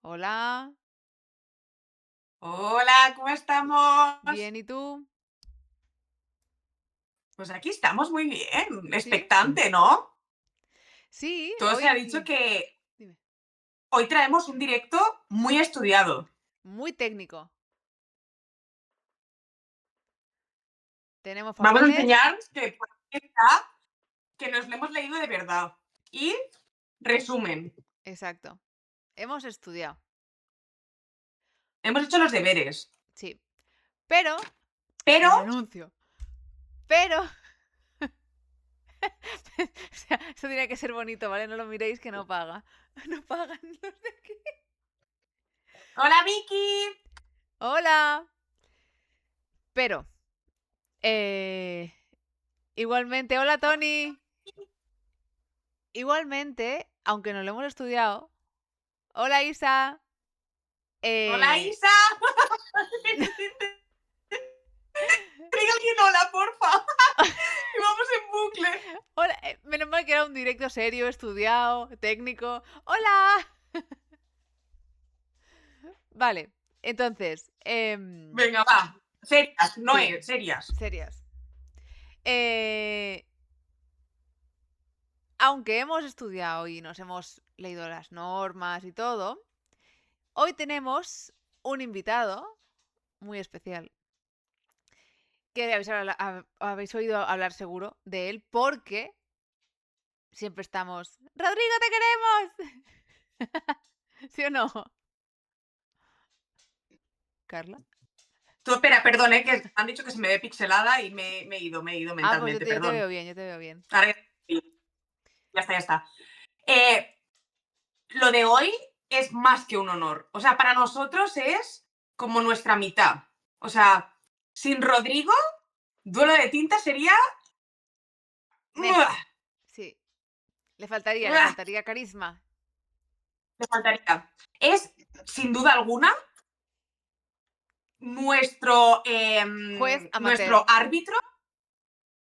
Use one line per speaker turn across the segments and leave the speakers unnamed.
Hola,
Hola, ¿cómo estamos?
bien, ¿y tú?
Pues aquí estamos muy bien,
¿Sí?
expectante, ¿no?
Sí,
Todo se ha dicho
hoy
que
dime,
hoy traemos un directo muy estudiado.
muy técnico. Tenemos
Vamos a
papeles,
enseñar que por aquí está, que nos lo hemos leído de verdad. Y resumen,
exacto. Hemos estudiado,
hemos hecho los deberes,
sí. Pero,
pero
el anuncio, pero, o sea, eso tiene que ser bonito, ¿vale? No lo miréis que no paga. No pagan los de aquí.
¡hola, Vicky!
Hola. Pero, eh, igualmente, hola Tony. Igualmente, aunque no lo hemos estudiado, hola Isa.
¡Hola,
Eh,
Isa! Diga alguien hola, porfa. Y vamos en bucle.
Hola, menos mal que era un directo serio, estudiado, técnico. ¡Hola! Vale, entonces,
Venga, va. Serias, no
sí,
es, serias.
serias. Eh, Aunque hemos estudiado y nos hemos leído las normas y todo, hoy tenemos un invitado muy especial que habéis oído hablar seguro de él porque siempre estamos, Rodrigo, te queremos. ¿Sí o no, Carla?
Tú, espera, perdón, que me han dicho que se me ve pixelada y me he ido
Ah, pues
mentalmente,
yo te
perdón.
veo bien, yo te veo bien.
Ahora ya está, ya está. Eh, lo de hoy es más que un honor. O sea, para nosotros es como nuestra mitad. O sea, sin Rodrigo, duelo de tinta sería...
Meh,
¡Uah!
sí. Le
¡Uah!
faltaría carisma.
Le faltaría. Es, sin duda alguna,
Juez amateur.
nuestro árbitro,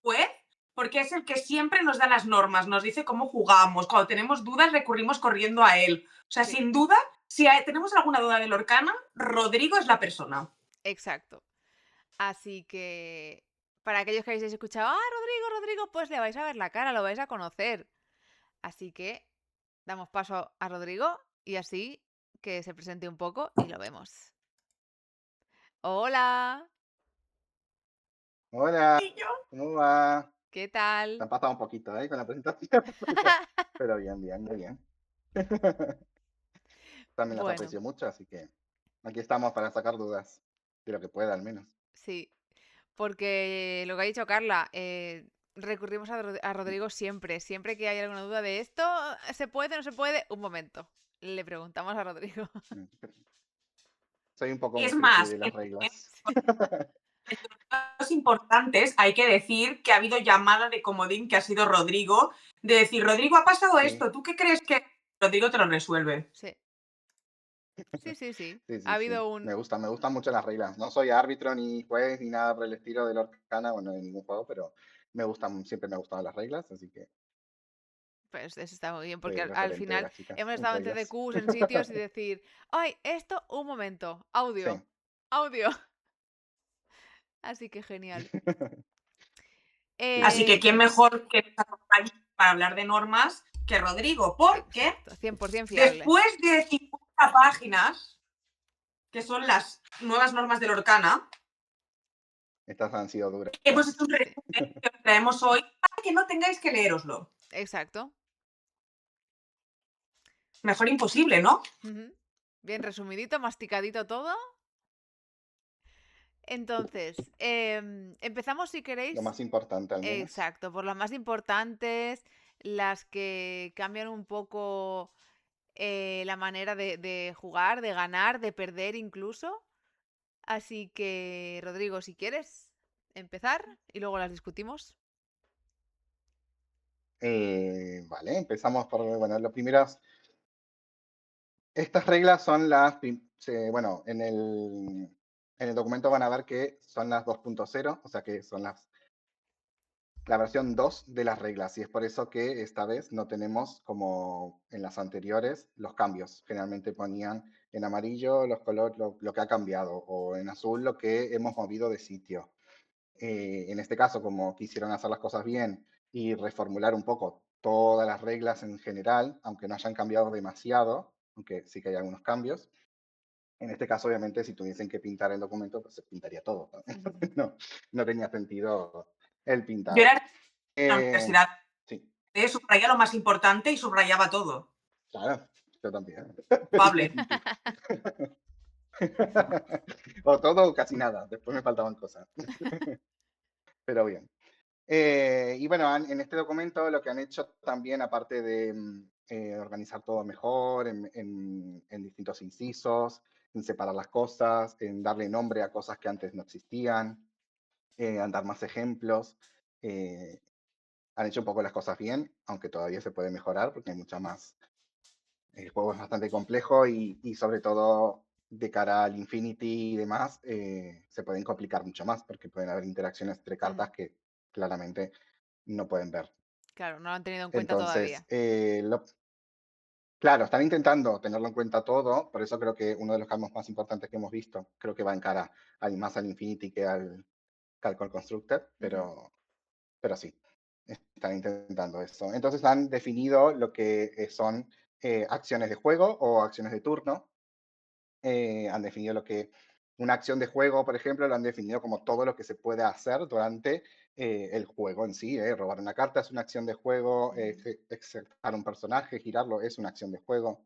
juez, porque es el que siempre nos da las normas, nos dice cómo jugamos. Cuando tenemos dudas, recurrimos corriendo a él. O sea,
Sí,
sin duda, si tenemos alguna duda de Lorcana, Rodrigo es la persona.
exacto. Así que, para aquellos que hayáis escuchado, Rodrigo, Rodrigo, pues le vais a ver la cara, lo vais a conocer. Así que damos paso a Rodrigo y así que se presente un poco y lo vemos. Hola,
Hola,
Y yo,
¿cómo va?
¿qué
Se
tal?
han pasado un poquito, con la presentación, pero bien, bien, muy bien. También las
Bueno,
aprecio mucho, así que aquí estamos para sacar dudas, de lo que pueda al menos.
sí, porque lo que ha dicho Carla, recurrimos a Rodrigo siempre. Siempre que hay alguna duda de esto, ¿se puede o no se puede? Un momento. Le preguntamos a Rodrigo.
Soy un poco un
Es
friki
más,
de las reglas.
en los importantes hay que decir que ha habido llamada de comodín que ha sido Rodrigo, de decir, Rodrigo, ha pasado
Sí,
esto, ¿tú qué crees que...? Rodrigo te lo resuelve.
Sí. Sí, sí, sí.
sí,
Ha
sí,
habido
sí.
un...
Me gustan mucho las reglas. No soy árbitro ni juez ni nada por el estilo de Lorcana, bueno, en ningún juego, pero siempre me han gustado las reglas, así que
Pues eso está muy bien,
soy
porque
el
al
referente de
final
las chicas
hemos
en
estado en
reglas.
TDQs, en sitios y decir, ¡ay, esto! Un momento. Audio.
Sí.
Audio. Así que genial.
Sí,
Así
sí.
que quién mejor que nos acompañe para hablar de normas que Rodrigo, porque
Exacto, 100% fiable.
después de 50 páginas, que son las nuevas normas de Lorcana,
Estas han sido duras.
hemos hecho un
Sí,
resumen que os traemos hoy para que no tengáis que leeroslo.
exacto.
Mejor imposible, ¿no?
Ujú. Bien resumidito, masticadito todo. Entonces, empezamos si
Lo
queréis.
más importante al menos.
Exacto, por las más importantes, las que cambian un poco la manera de jugar, de ganar, de perder incluso. Así que, Rodrigo, si quieres empezar y luego las discutimos.
Vale, empezamos por, bueno, lo primeras. Estas reglas son bueno, en el documento van a ver que son las 2.0, o sea que son la versión 2 de las reglas, y es por eso que esta vez no tenemos, como en las anteriores, los cambios. Generalmente ponían en amarillo los colores, lo que ha cambiado, o en azul lo que hemos movido de sitio. En este caso, como quisieron hacer las cosas bien y reformular un poco todas las reglas en general, aunque no hayan cambiado demasiado, aunque sí que hay algunos cambios, en este caso, obviamente, si tuviesen que pintar el documento, pues se pintaría todo, ¿no? Entonces, no tenía sentido el
Yo
pintado.
era en la universidad,
Sí,
subraya lo más importante y subrayaba todo.
claro, yo también.
Culpable.
Idéntico. O todo o casi nada, después me faltaban cosas. Pero bien. Y bueno, en este documento lo que han hecho también, aparte de organizar todo mejor en distintos incisos, en separar las cosas, en darle nombre a cosas que antes no existían, en dar más ejemplos, eh, han hecho un poco las cosas bien, aunque todavía se puede mejorar porque hay mucha más. El juego es bastante complejo y sobre todo de cara al Infinity y demás, se pueden complicar mucho más porque pueden haber interacciones entre cartas
Ujú.
que claramente no pueden ver.
Claro, no lo han tenido en cuenta
Entonces,
todavía.
claro, están intentando tenerlo en cuenta todo, por eso creo que uno de los cambios más importantes que hemos visto, creo que va en cara más al Infinity que al Call Constructed,
Ujú,
pero sí, están intentando eso. Entonces han definido lo que son acciones de juego o acciones de turno. Han definido lo que una acción de juego, por ejemplo, lo han definido como todo lo que se puede hacer durante el juego en sí. Robar una carta es una acción de juego,
ujú,
exaltar un personaje, girarlo es una acción de juego.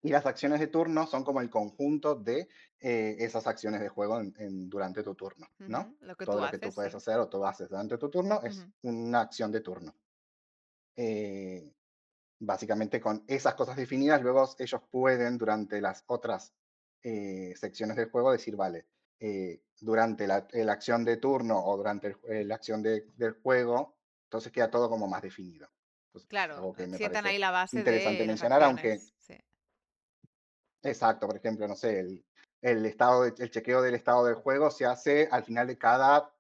Y las acciones de turno son como el conjunto de esas acciones de juego durante tu turno, ¿no?
ujú. Lo que
Todo
tú
lo que tú
haces,
puedes
sí.
hacer o tú haces durante tu turno es
Ujú,
una acción de turno. Eh, Básicamente con esas cosas definidas, luego ellos pueden durante las otras secciones del juego decir, vale, durante la acción de turno o durante la acción del juego, entonces queda todo como más definido. Entonces, es
claro,
algo que me
sientan
parece
ahí la base
interesante
de las
mencionar, aunque,
acciones. Sí.
exacto, por ejemplo, no sé, el chequeo del estado del juego se hace al final de cada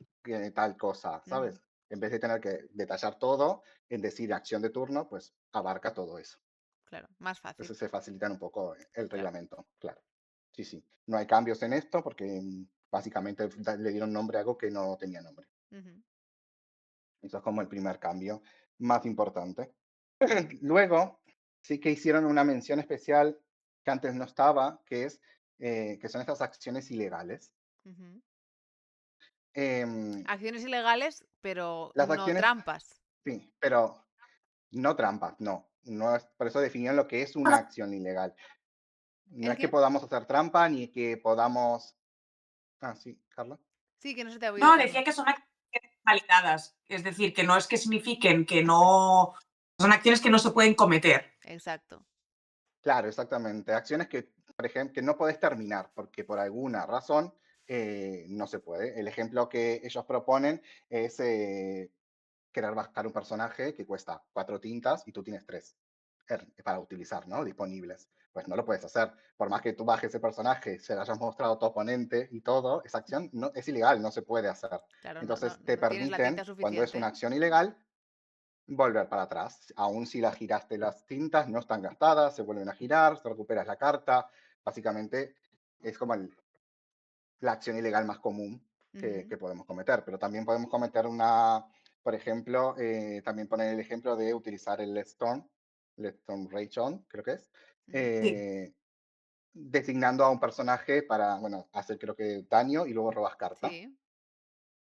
tal cosa,
Ujú,
¿sabes? En vez de tener que detallar todo, en decir acción de turno, pues abarca todo eso.
claro, más fácil.
Entonces se facilitan un poco el
Claro.
reglamento, claro. Sí, sí. No hay cambios en esto porque básicamente le dieron nombre a algo que no tenía nombre.
Ujú,
Eso es como el primer cambio más importante. Luego, sí que hicieron una mención especial que antes no estaba, que son estas acciones ilegales.
ujú.
Em,
Acciones ilegales, pero
las
no
acciones,
trampas.
sí, pero no trampas, no. No es, por eso definieron lo que es una acción ilegal. No
¿El
es que
qué?
podamos hacer trampa ni que podamos... Ah, sí, Carla.
Sí, que no se te ha oído,
No,
Carla.
decía que son acciones validadas. Es decir, que no es que signifiquen que no. Son acciones que no se pueden cometer.
Exacto.
Claro, exactamente. Acciones que, por ejemplo, que no podés terminar porque por alguna razón no se puede. El ejemplo que ellos proponen es querer bajar un personaje que cuesta 4 tintas y tú tienes 3 para utilizar, ¿no? Disponibles. Pues no lo puedes hacer. Por más que tú bajes ese personaje, se lo hayas mostrado a tu oponente y todo, esa acción no, es ilegal, no se puede hacer.
Claro,
Entonces te
no tienes la tinta
permiten, cuando es una
suficiente.
acción ilegal, volver para atrás. Aún si la giraste, las tintas no están gastadas, se vuelven a girar, se recuperas la carta. Básicamente es como la acción ilegal más común
Ujú,
que podemos cometer. Pero también podemos cometer una, por ejemplo, también poner el ejemplo de utilizar el Let Storm Rage On, creo que es,
ujú.
Sí.
designando a un personaje para, bueno, hacer creo que daño y luego robas carta.
Sí.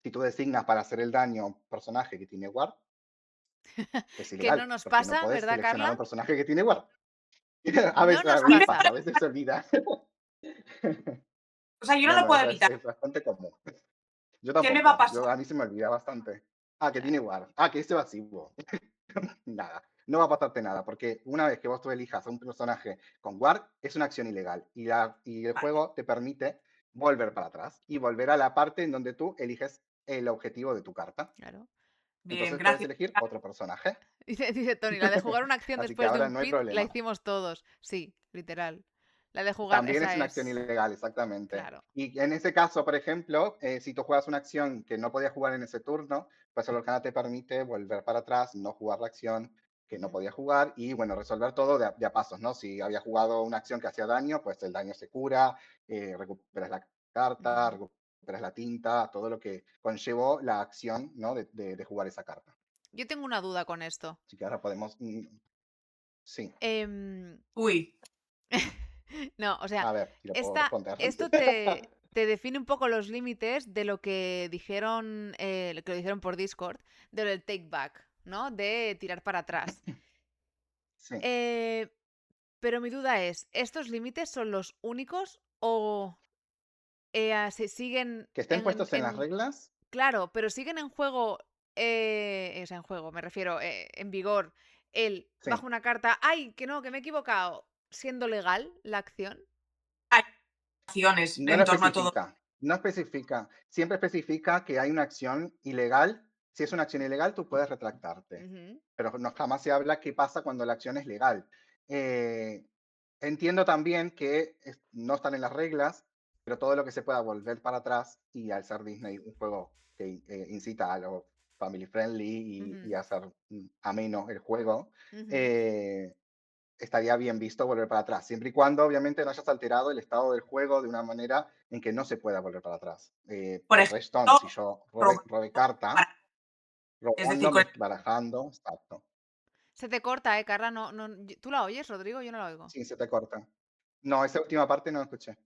Si tú designas para hacer el daño a un personaje que tiene Ward, es
Que no
ilegal,
nos
porque no
pasa,
puedes
¿verdad,
seleccionar a
Carla?
un personaje que tiene Ward.
No nos
A veces
pasa.
pasa, a veces se olvida.
O sea, yo no
No,
lo
no,
puedo
eso
evitar.
es bastante común. Yo
¿Qué me va a
tampoco,
pasar?
a mí se me olvida bastante. Ah, que tiene
Claro,
Ward. Ah, que es evasivo. Nada, no va a pasarte nada, porque una vez que vos tú elijas a un personaje con Ward, es una acción ilegal. Y el
Vale.
juego te permite volver para atrás y volver a la parte en donde tú eliges el objetivo de tu carta.
claro.
Bien,
Entonces puedes
gracias.
elegir otro personaje.
Dice Tony, la de jugar una acción
Así que
después de
ahora
un
no hay
pit la
problema.
hicimos todos. Sí, literal. La de jugar,
También es
esa
una acción
es.
ilegal, exactamente.
Claro.
Y en ese caso, por ejemplo, si tú juegas una acción que no podías jugar en ese turno, pues el Arcana te permite volver para atrás, no jugar la acción que no
Ujú,
podías jugar y, bueno, resolver todo de a pasos, ¿no? Si había jugado una acción que hacía daño, pues el daño se cura, recuperas la carta,
ujú.
recuperas la tinta, todo lo que conllevó la acción, ¿no? De jugar esa carta.
Yo tengo una duda con esto.
Así que ahora podemos, sí,
Em,
Uy,
no, o sea,
a ver si lo puedo responder.
esto te define un poco los límites de lo que dijeron, lo que lo dijeron por Discord, de lo del take back, ¿no? De tirar para atrás.
Sí.
Eh, pero mi duda es, ¿estos límites son los únicos o se siguen
Que estén puestos en las
en
reglas.
claro, pero siguen en juego, o sea, en juego, me refiero, en vigor, el
Sí.
bajo una carta, ¡ay, que no, que me he equivocado! Siendo legal la acción.
hay acciones
No lo
en torno a todo.
especifica, no especifica. Siempre especifica que hay una acción ilegal. Si es una acción ilegal, tú puedes retractarte.
Ujú,
Pero no, jamás se habla qué pasa cuando la acción es legal. Eh, entiendo también que no están en las reglas, pero todo lo que se pueda volver para atrás, y al ser Disney un juego que incita a lo family friendly y
ujú,
hacer ameno el juego,
ujú.
eh, estaría bien visto volver para atrás, siempre y cuando obviamente no hayas alterado el estado del juego de una manera en que no se pueda volver para atrás.
Por
El Redstone,
ejemplo,
si yo
robar.
robe carta,
Es decir,
robando,
con
barajando, exacto.
Se te corta, Carla, ¿tú la oyes, Rodrigo? Yo no la oigo.
Sí, se te corta. No, esa última parte no la escuché.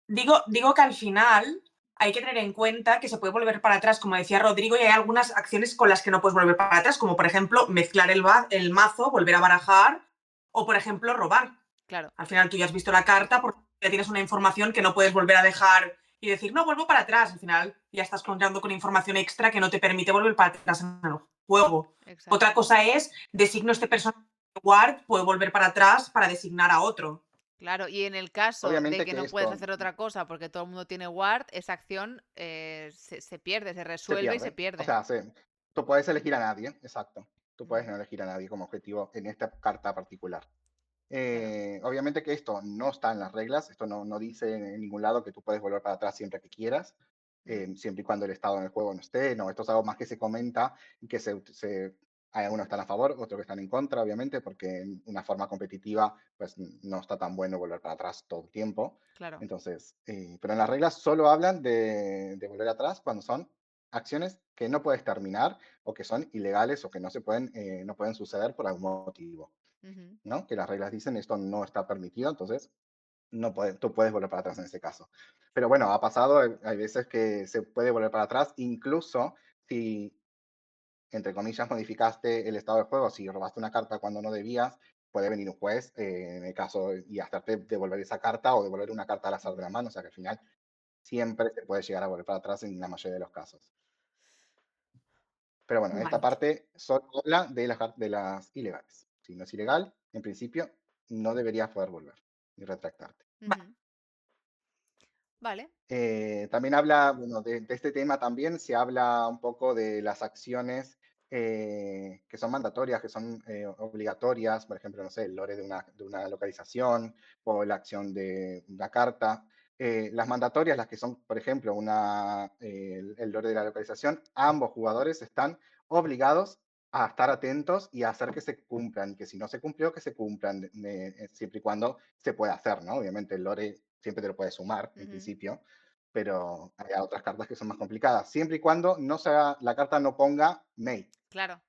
digo que al final hay que tener en cuenta que se puede volver para atrás, como decía Rodrigo, y hay algunas acciones con las que no puedes volver para atrás, como por ejemplo mezclar el mazo, volver a barajar, o por ejemplo robar.
Claro.
Al final tú ya has visto la carta porque ya tienes una información que no puedes volver a dejar y decir, no, vuelvo para atrás. Al final ya estás contando con información extra que no te permite volver para atrás en el juego. Otra
Exacto.
cosa es, designo este personaje guard, puedo volver para atrás para designar a otro.
Claro, y en el caso de
Obviamente
que
que
no puedes
esto
hacer otra cosa porque todo el mundo tiene ward, esa acción se pierde, se
se
resuelve y se
pierde. O
pierde.
sea, tú puedes elegir a nadie, exacto. Tú puedes
Ujú,
no elegir a nadie como objetivo en esta carta particular.
claro.
Obviamente que esto no está en las reglas, esto no dice en ningún lado que tú puedes volver para atrás siempre que quieras,
Ujú,
siempre y cuando el estado en el juego no esté. No, esto es algo más que se comenta y que hay algunos que están a favor, otros que están en contra, obviamente, porque en una forma competitiva pues no está tan bueno volver para atrás todo el tiempo.
claro.
Entonces, pero en las reglas solo hablan de volver atrás cuando son acciones que no puedes terminar o que son ilegales o que no pueden suceder por algún motivo.
Ujú,
¿No? Que las reglas dicen esto no está permitido, entonces tú puedes volver para atrás en ese caso. Pero bueno, ha pasado, hay veces que se puede volver para atrás, incluso si, entre comillas, modificaste el estado del juego, si robaste una carta cuando no debías, puede venir un juez en el caso y hacerte devolver esa carta o devolver una carta al azar de la mano, o sea que al final siempre se puede llegar a volver para atrás en la mayoría de los casos. Pero bueno, esta
Vale.
parte solo habla de las ilegales. Si no es ilegal, en principio, no deberías poder volver y retractarte.
Ujú. Vale.
También habla, bueno, de este tema también se habla un poco de las acciones que son mandatorias, que son obligatorias, por ejemplo, no sé, el lore de una localización o la acción de una carta. Las mandatorias, las que son, por ejemplo, el lore de la localización, ambos jugadores están obligados a estar atentos y a hacer que se cumplan, que si no se cumplió, que se cumplan, siempre y cuando se pueda hacer, ¿no? Obviamente el lore siempre te lo puedes sumar, en
Ujú.
principio, pero hay otras cartas que son más complicadas, siempre y cuando no sea, la carta no ponga may
Claro,
o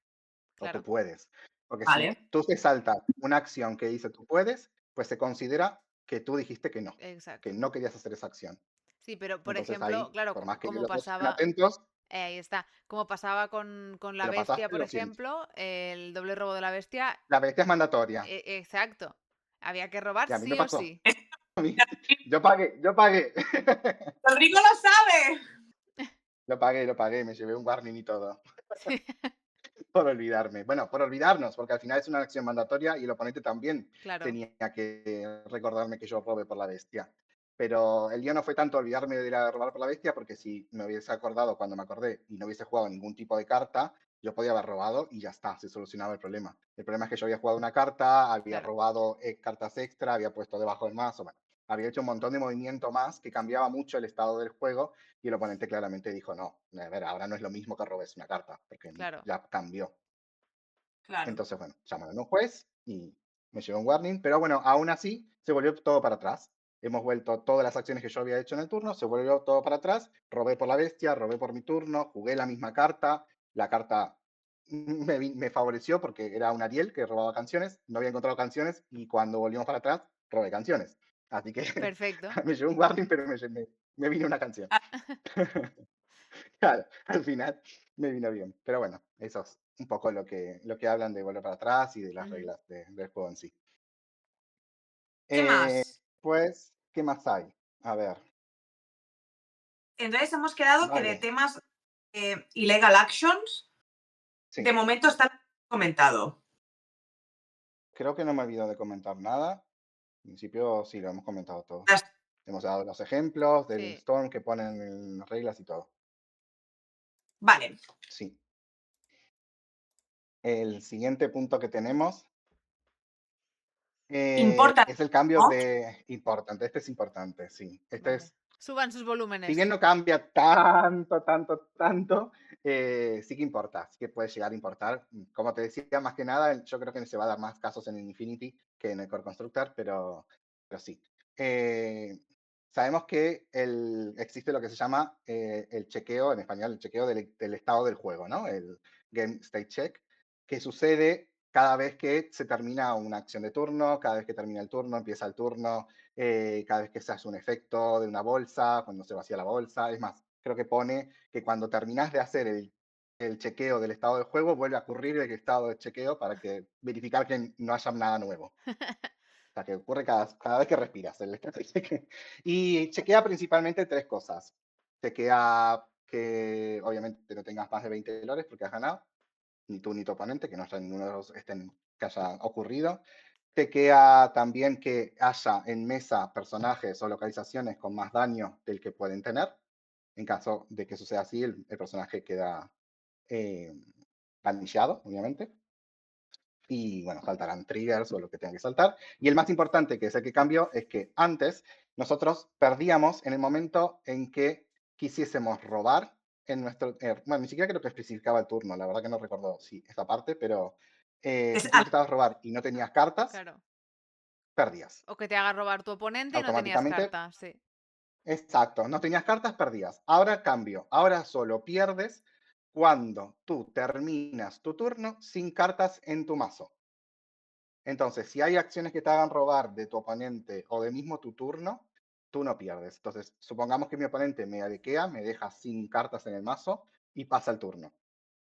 tú
claro.
puedes. Porque si
Vale.
tú te saltas una acción que dice tú puedes, pues se considera que tú dijiste que
Exacto.
no querías hacer esa acción.
Sí, pero por
Entonces
ejemplo,
ahí,
claro,
por más que
como
los dos estén
pasaba,
atentos,
ahí está, como pasaba con
te
la
lo
bestia,
pasaste,
por
lo siento.
ejemplo, el doble robo de la bestia,
La bestia es mandatoria.
exacto, había que robar
Y a mí me
sí o
pasó.
sí.
A mí- Yo pagué, yo pagué.
Rodrigo lo sabe.
Lo pagué, me llevé un warning y todo.
Sí,
Por olvidarme. Bueno, por olvidarnos, porque al final es una acción mandatoria y el oponente también
claro,
tenía que recordarme que yo robé por la bestia. Pero el día no fue tanto olvidarme de la robar por la bestia, porque si me hubiese acordado cuando me acordé y no hubiese jugado ningún tipo de carta, yo podía haber robado y ya está, se solucionaba el problema. El problema es que yo había jugado una carta, había
claro,
robado cartas extra, había puesto debajo del mazo, bueno, había hecho un montón de movimiento más que cambiaba mucho el estado del juego y el oponente claramente dijo, no, a ver, ahora no es lo mismo que robes una carta, porque
claro.
ya cambió.
Claro.
Entonces, bueno, llamaron a un juez y me llegó un warning, pero bueno, aún así se volvió todo para atrás. Hemos vuelto todas las acciones que yo había hecho en el turno, se volvió todo para atrás, robé por la bestia, robé por mi turno, jugué la misma carta, la carta me favoreció porque era un Ariel que robaba canciones, no había encontrado canciones y cuando volvimos para atrás, robé canciones. Así que
Perfecto.
me llegó un warning, pero me vino una canción.
Ah,
Claro, al final me vino bien. Pero bueno, eso es un poco lo que hablan de volver para atrás y de las
Ujú.
reglas del juego en sí.
¿Qué más?
Pues, ¿qué más hay? A ver,
Entonces hemos quedado que de
vale,
temas illegal actions,
sí.
de momento está comentado.
Creo que no me he olvidado de comentar nada. En principio, sí, lo hemos comentado todo.
Las-
Hemos dado los ejemplos del
Sí.
Storm que ponen en las reglas y todo.
Vale.
Sí. El siguiente punto que tenemos
Importa,
es el cambio
¿no?
de importante. Este es importante, sí. Este
Vale.
es
Suban sus
si bien
volúmenes.
no cambia tanto, sí que importa, sí que puede llegar a importar. Como te decía, más que nada, yo creo que se va a dar más casos en el Infinity que en el Core Constructor, pero sí. Eh, Sabemos que existe lo que se llama el chequeo, en español, el chequeo del estado del juego, ¿no? El Game State Check, que sucede cada vez que se termina una acción de turno, cada vez que termina el turno, empieza el turno, cada vez que se hace un efecto de una bolsa, cuando se vacía la bolsa. Es más, creo que pone que cuando terminas de hacer el chequeo del estado del juego, vuelve a ocurrir el estado de chequeo para verificar que no haya nada nuevo. O sea, que ocurre cada vez que respiras. Y chequea principalmente tres cosas. Chequea que obviamente no tengas más de 20 dólares porque has ganado, ni tú ni tu oponente, que no haya ninguno de los que haya ocurrido. Chequea también que haya en mesa personajes o localizaciones con más daño del que pueden tener. En caso de que suceda así, el personaje queda eh, vanillado, obviamente. Y bueno, saltarán triggers o lo que tenga que saltar. Y el más importante, que es el que cambió, es que antes nosotros perdíamos en el momento en que quisiésemos robar en nuestro. Bueno, ni siquiera creo que especificaba el turno, la verdad que no recuerdo si esa parte, pero
es
si tú necesitabas robar y no tenías cartas,
Claro.
perdías.
O que te haga robar tu oponente y no tenías
Automáticamente,
cartas, sí.
exacto, no tenías cartas, perdías. Ahora cambio, ahora solo pierdes cuando tú terminas tu turno sin cartas en tu mazo. Entonces, si hay acciones que te hagan robar de tu oponente o de mismo tu turno, tú no pierdes. Entonces, supongamos que mi oponente me adequea, me deja sin cartas en el mazo y pasa el turno.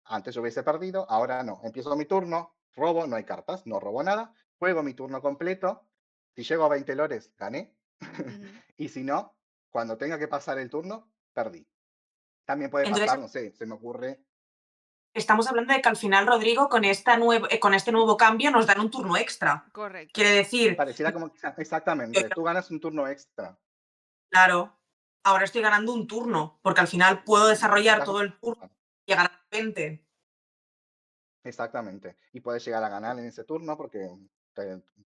Antes yo hubiese perdido, ahora no. Empiezo mi turno, robo, no hay cartas, no robo nada, juego mi turno completo. Si llego a 20 lores, gané.
Ujú.
Y si no, cuando tenga que pasar el turno, perdí. También puede
entonces,
pasar, no sé, se me ocurre.
estamos hablando de que al final, Rodrigo, con este nuevo cambio nos dan un turno extra.
Correcto.
Quiere decir,
Pareciera como... Exactamente, tú ganas un turno extra.
claro, ahora estoy ganando un turno, porque al final puedo desarrollar todo el turno y ganar 20.
Exactamente. Y puedes llegar a ganar en ese turno porque,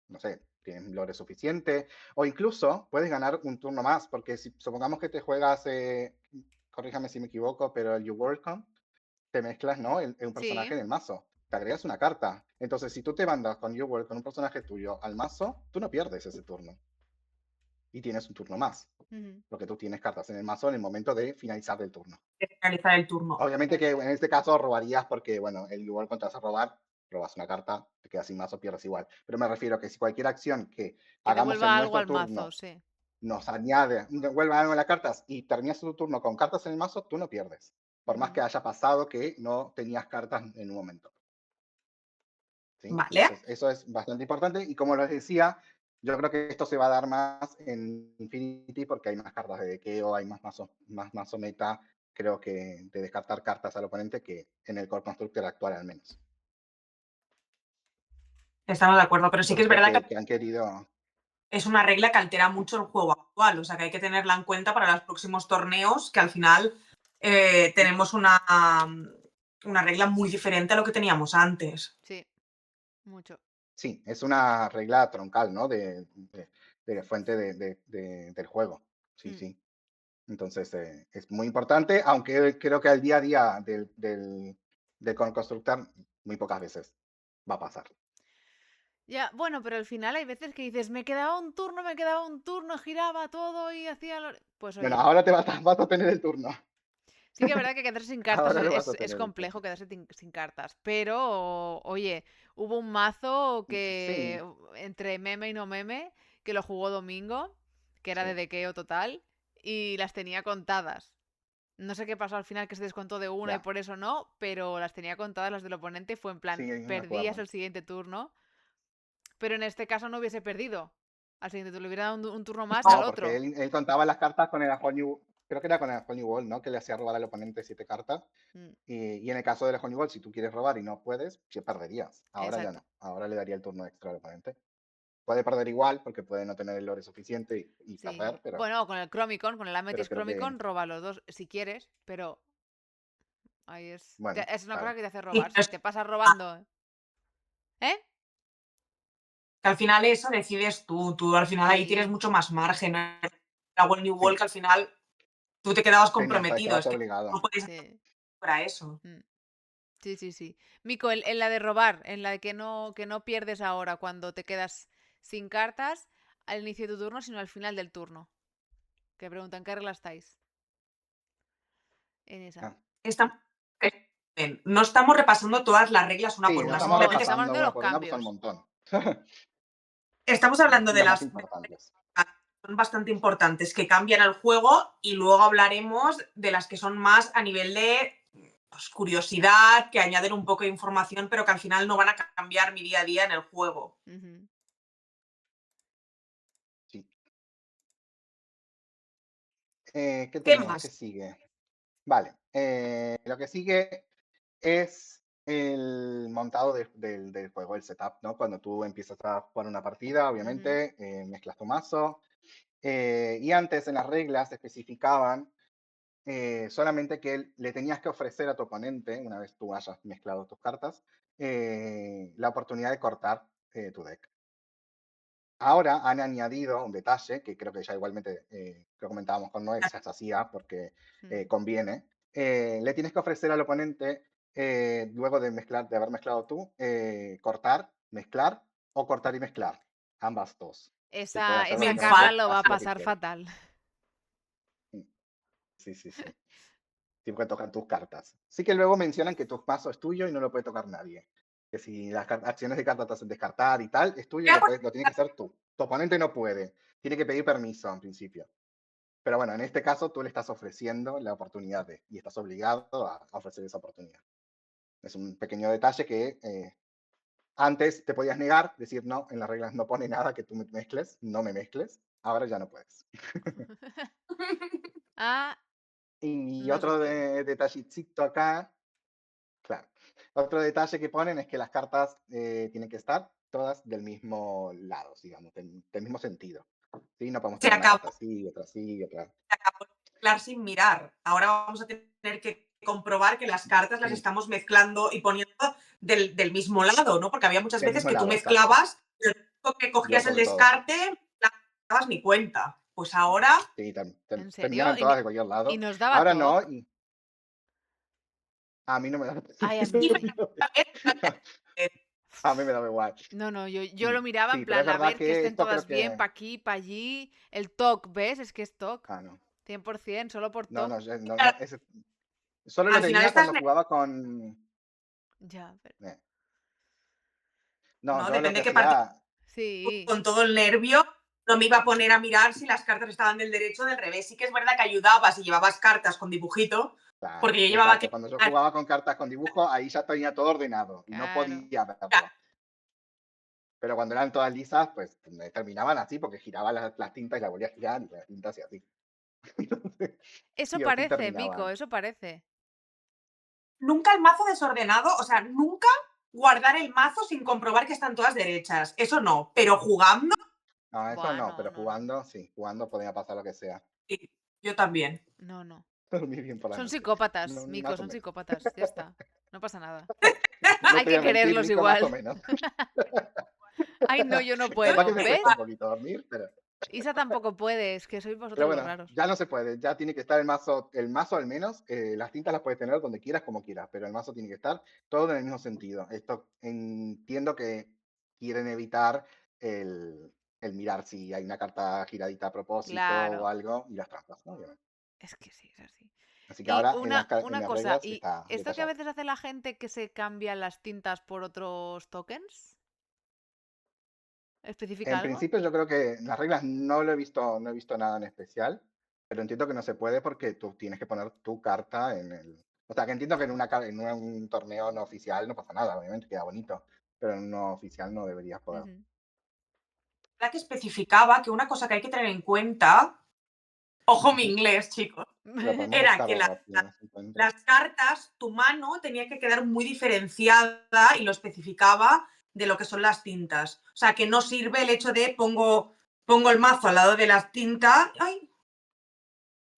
no sé, tienes lore suficiente. O incluso puedes ganar un turno más, porque si supongamos que te juegas, corríjame si me equivoco, pero el You Welcome, te mezclas, ¿no? Un personaje
Sí.
en el mazo. Te agregas una carta. Entonces, si tú te mandas con You Welcome, con un personaje tuyo al mazo, tú no pierdes ese turno. Y tienes un turno más.
Ujú.
Porque tú tienes cartas en el mazo en el momento de finalizar el turno.
De finalizar el turno.
Obviamente que en este caso robarías porque, bueno, el igual cuando te vas a robar, robas una carta, te quedas sin mazo, pierdes igual. Pero me refiero a que si cualquier acción que
Que te
hagamos en
vuelva algo
nuestro
al mazo,
turno
sí.
nos añade, vuelva algo en las cartas y terminas tu turno con cartas en el mazo, tú no pierdes. Por más
Ujú.
que haya pasado que no tenías cartas en un momento. ¿Sí?
Vale.
Eso es bastante importante. Y como les decía, yo creo que esto se va a dar más en Infinity porque hay más cartas de dequeo, hay más mazo meta, creo que de descartar cartas al oponente que en el Core Constructor actual al menos.
Estamos de acuerdo, pero sí que es
Entonces
verdad
que han querido...
es una regla que altera mucho el juego actual, o sea que hay que tenerla en cuenta para los próximos torneos, que al final tenemos una regla muy diferente a lo que teníamos antes.
Sí, mucho.
Sí, es una regla troncal, ¿no? De fuente del juego. Sí,
Mm.
sí. Entonces es muy importante, aunque creo que al día a día del Core Constructor muy pocas veces va a pasar.
Ya, bueno, pero al final hay veces que dices, me quedaba un turno, giraba todo y hacía... Pues
Bueno,
oye,
ahora vas a tener el turno.
sí que es verdad que quedarse sin cartas
Ahora lo vas a
es
tener el
complejo
turno.
quedarse sin cartas, pero oye, hubo un mazo que
Sí,
entre meme y no meme, que lo jugó Domingo, que era de
sí,
dequeo total, y las tenía contadas. No sé qué pasó al final que se descontó de una y
ya.
por eso no, pero las tenía contadas las del oponente, fue en
Sí,
plan,
me
perdías
acuerdo.
el siguiente turno, pero en este caso no hubiese perdido. Al siguiente turno le hubiera dado un turno más al
No, porque
otro.
él contaba las cartas con el Honey, creo que era con el Honey Wall, ¿no? Que le hacía robar al oponente 7 cartas.
Mm,
Y en el caso del Honey Wall, si tú quieres robar y no puedes, sí perderías. Ahora ya
exacto.
no. Ahora le daría el turno extra al oponente. Puede perder igual, porque puede no tener el lore suficiente y
Sí.
perder, pero
Bueno, con el Chromicon, con el Amethyst
creo que,
Chromicon, roba los dos si quieres, pero ahí es.
bueno,
Es una cosa
claro.
que te hace
Y
robar. Si te pasas robando. ¿Eh?
que al final eso decides tú al final ahí tienes
Sí.
mucho más margen. La World New World
Sí,
que al final tú te quedabas comprometido,
quedas
es que no
obligado.
puedes hacer
Sí.
para eso.
Mm. Sí, sí, sí. Mico, en la de robar, en la de que no pierdes ahora cuando te quedas sin cartas al inicio de tu turno, sino al final del turno. Que preguntan qué regla estáis. En esa.
Ah,
Estamos, no estamos repasando todas las reglas una
sí,
por
no
una,
estamos
No,
simplemente
estamos
repasando
haciendo
una
los
por una, pues son un
cambios.
montón.
estamos hablando de
Los más
las
importantes.
son bastante importantes que cambian el juego y luego hablaremos de las que son más a nivel de pues, curiosidad, que añaden un poco de información, pero que al final no van a cambiar mi día a día en el juego.
Ujú.
Sí. ¿Qué
¿Qué
tenemos? ¿Qué
más?
sigue? Vale. Lo que sigue es el montado del juego, el setup, ¿no? Cuando tú empiezas a jugar una partida,
Ujú.
obviamente, mezclas tu mazo. Y antes en las reglas especificaban solamente que le tenías que ofrecer a tu oponente, una vez tú hayas mezclado tus cartas, la oportunidad de cortar tu deck. Ahora han añadido un detalle que creo que ya igualmente lo comentábamos con Noé, ya se hacía porque
Mm.
conviene. Le tienes que ofrecer al oponente, luego de haber mezclado tú, cortar, mezclar o cortar y mezclar. Ambas dos. Se puede hacer
Me
Esa
básicamente
Carla
enfada.
lo va a
hace lo que
pasar
quiere.
fatal.
Sí, sí, sí. Siempre tocan tus cartas. Sí que luego mencionan que tu mazo es tuyo y no lo puede tocar nadie. Que si las acciones de carta te hacen descartar y tal, es tuyo y lo tiene que hacer tú. Tu oponente no puede. Tiene que pedir permiso en principio. Pero bueno, en este caso tú le estás ofreciendo la oportunidad y estás obligado a ofrecer esa oportunidad. Es un pequeño detalle que antes te podías negar, decir no, en las reglas no pone nada que tú me mezcles, no me mezcles. Ahora ya no puedes.
Ah,
Y
no se
otro
puede.
detallecito acá, claro. Otro detalle que ponen es que las cartas tienen que estar todas del mismo lado, digamos, del mismo sentido. ¿Sí? No podemos
Se
tener una
acabó,
carta así, otra así, otra.
se acabó de mezclar sin mirar. Ahora vamos a tener que comprobar que las cartas las
Sí,
estamos mezclando y poniendo del mismo lado, ¿no? Porque había muchas
del
veces
mismo
que tú
lado, exacto.
mezclabas, y el único que
Yo
cogías el
sobre todo.
descarte, no te dabas ni cuenta. Pues ahora,
Sí,
¿En serio?
terminaban todas de cualquier
Y
lado.
nos daba
Ahora no,
TOC?
y a mí no me da.
Ay, a mí sí.
A mí me da igual.
No, no, yo lo miraba en
Sí, pero es
plan, a
verdad
ver que
que
estén
esto creo
todas bien,
que.
pa' aquí, pa' allí. El TOC, ¿ves? Es que es TOC.
Ah, no.
100%, solo por
No,
TOC.
no, solo lo
al final
tenía
estás,
cuando jugaba con.
Ya, pero...
eh, No,
¿no?
yo lo
Depende
que
de qué parte
hacía.
Sí,
con todo el nervio. No me iba a poner a mirar si las cartas estaban del derecho o del revés. Sí que es verdad que ayudaba si llevabas cartas con dibujito, porque
Claro,
yo llevaba
exacto.
que
Cuando yo jugaba con cartas con dibujo, ahí ya tenía todo ordenado y no
claro.
podía verlo. Pero cuando eran todas lisas, pues me terminaban así porque giraba las tintas y las volvía a girar y las tintas y así. Entonces,
Eso
sí o sí
parece, Mico,
terminaban.
eso parece.
nunca el mazo desordenado, o sea, nunca guardar el mazo sin comprobar que están todas derechas. Eso no, pero jugando,
No, eso
Buah,
no,
no,
pero
no, no.
jugando, sí, jugando podía pasar lo que sea.
sí, yo también.
No, no.
Dormir bien por la
Son
noche.
psicópatas,
No,
Mico,
más o
son
menos.
psicópatas. Ya está. No pasa nada.
No
Hay
te voy
que
a mentir,
quererlos
Nico, más o
igual.
menos.
Ay, no, yo no
Capaz que
puedo.
me
¿Ves?
cuesta un poquito dormir, pero.
Isa tampoco puede, es que sois
Pero
vosotros los
bueno,
raros.
ya no se puede, ya tiene que estar el mazo al menos, las tintas las puedes tener donde quieras, como quieras, pero el mazo tiene que estar todo en el mismo sentido. Esto entiendo que quieren evitar el mirar si hay una carta giradita a propósito o
Claro.
algo y las trampas, ¿no? Obviamente.
Es que sí, es así.
Así que
Y
ahora en
una
las
cosa,
reglas
¿y
está
esto que a
detallado.
veces hace la gente que se cambian las tintas por otros tokens? ¿Especifica
En
algo?
principio yo creo que en las reglas no he visto nada en especial, pero entiendo que no se puede porque tú tienes que poner tu carta en el. O sea, que entiendo que en un torneo no oficial no pasa nada, obviamente queda bonito, pero en un no oficial no deberías poder.
Ujú.
La que especificaba que una cosa que hay que tener en cuenta, ojo mi
Ujú.
inglés, chicos,
Lo podemos
era
buscar
que
rápido, no se encuentra.
las cartas, tu mano tenía que quedar muy diferenciada y lo especificaba de lo que son las tintas. O sea, que no sirve el hecho de pongo el mazo al lado de las tintas, ay,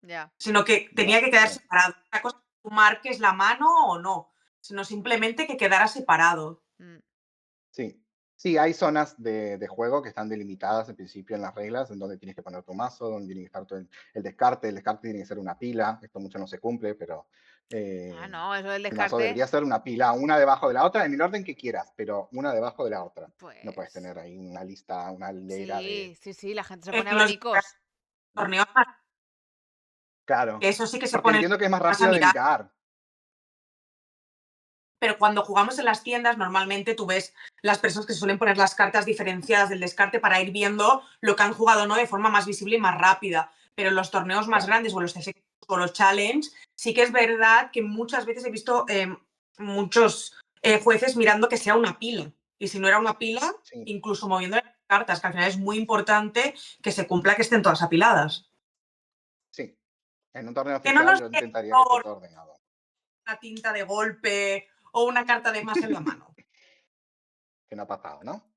Ya.
sino que tenía
Ya,
que quedar
bueno,
separado. Una cosa es que tú marques la mano o no, sino simplemente que quedara separado.
Mm.
sí. Sí, hay zonas de juego que están delimitadas en principio en las reglas, en donde tienes que poner tu mazo, donde tiene que estar todo el descarte tiene que ser una pila, esto mucho no se cumple, pero
Ah,
eh,
no, eso del
el mazo
descarte,
debería ser una pila, una debajo de la otra, en el orden que quieras, pero una debajo de la otra. No puedes
pues...
tener ahí una lista, una hilera de.
Sí, sí, sí, la gente se
En
pone
los
abanicos.
torneos,
Claro,
eso sí que se
porque
pone
entiendo que es más
más a
rápido de
mirar.
mirar.
Pero cuando jugamos en las tiendas, normalmente tú ves las personas que suelen poner las cartas diferenciadas del descarte para ir viendo lo que han jugado, ¿no? De forma más visible y más rápida. Pero en los torneos más
Claro,
grandes o los TCG o los challenge, sí que es verdad que muchas veces he visto muchos jueces mirando que sea una pila. Y si no era una pila,
sí,
incluso moviendo las cartas, que al final es muy importante que se cumpla que estén todas apiladas.
sí. En un torneo
Que no
oficial
nos
yo
dé
intentaría que esté
error
todo ordenado.
una tinta de golpe o una carta de más en la mano.
Que no ha pasado, ¿no?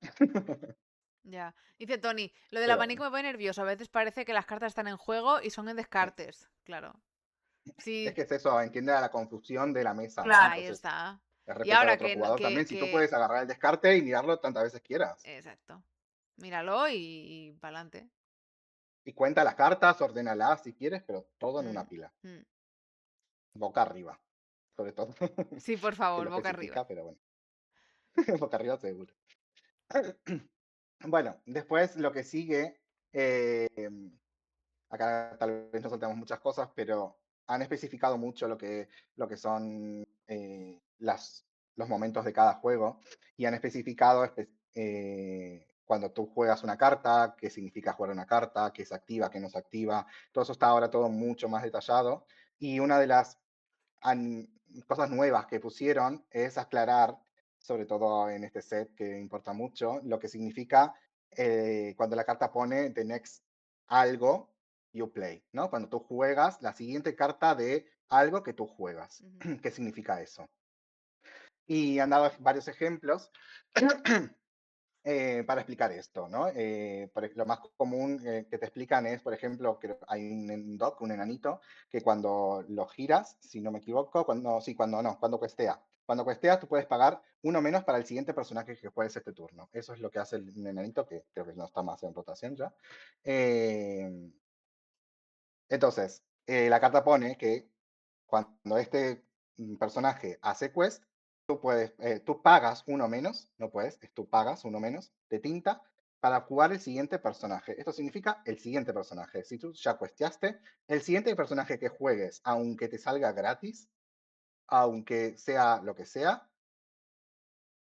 Ya. Dice Tony, lo del
Pero
abanico
bueno,
me pone nervioso. A veces parece que las cartas están en juego y son en
sí.
descartes. Claro.
Es
Sí,
que es eso, entiende a la confusión de la mesa, ¿no?
Claro.
ahí
Entonces,
está.
es
Y
respetar al
ahora
otro
que,
jugador también. Si tú puedes agarrar el descarte y mirarlo tantas veces quieras.
Exacto. Míralo y para adelante.
Y cuenta las cartas, ordénalas si quieres, pero todo en una pila. Boca arriba, sobre todo.
Sí, por
Que
favor,
lo
boca arriba.
especifica, pero bueno. Boca arriba seguro. Bueno, después lo que sigue, eh, acá tal vez no saltamos muchas cosas, pero han especificado mucho lo que son los momentos de cada juego y han especificado cuando tú juegas una carta, qué significa jugar una carta, qué se activa, qué no se activa. Todo eso está ahora todo mucho más detallado. Y una de las an- cosas nuevas que pusieron es aclarar, sobre todo en este set que importa mucho, lo que significa cuando la carta pone the next algo you play, ¿no? Cuando tú juegas la siguiente carta de algo que tú juegas.
Ujú.
¿Qué significa eso? Y han dado varios ejemplos para explicar esto, ¿no? Lo más común que te explican es, por ejemplo, que hay un dock, un enanito, que cuando lo giras, si no me equivoco, cuando questea. Cuando questeas, tú puedes pagar uno menos para el siguiente personaje que juegues este turno. Eso es lo que hace el enanito, que creo que no está más en rotación ya. Eh, entonces, la carta pone que cuando este personaje hace quest, tú pagas uno menos, no puedes, tú pagas uno menos de tinta para jugar el siguiente personaje. Esto significa el siguiente personaje. Si tú ya questeaste, el siguiente personaje que juegues, aunque te salga gratis, aunque sea lo que sea,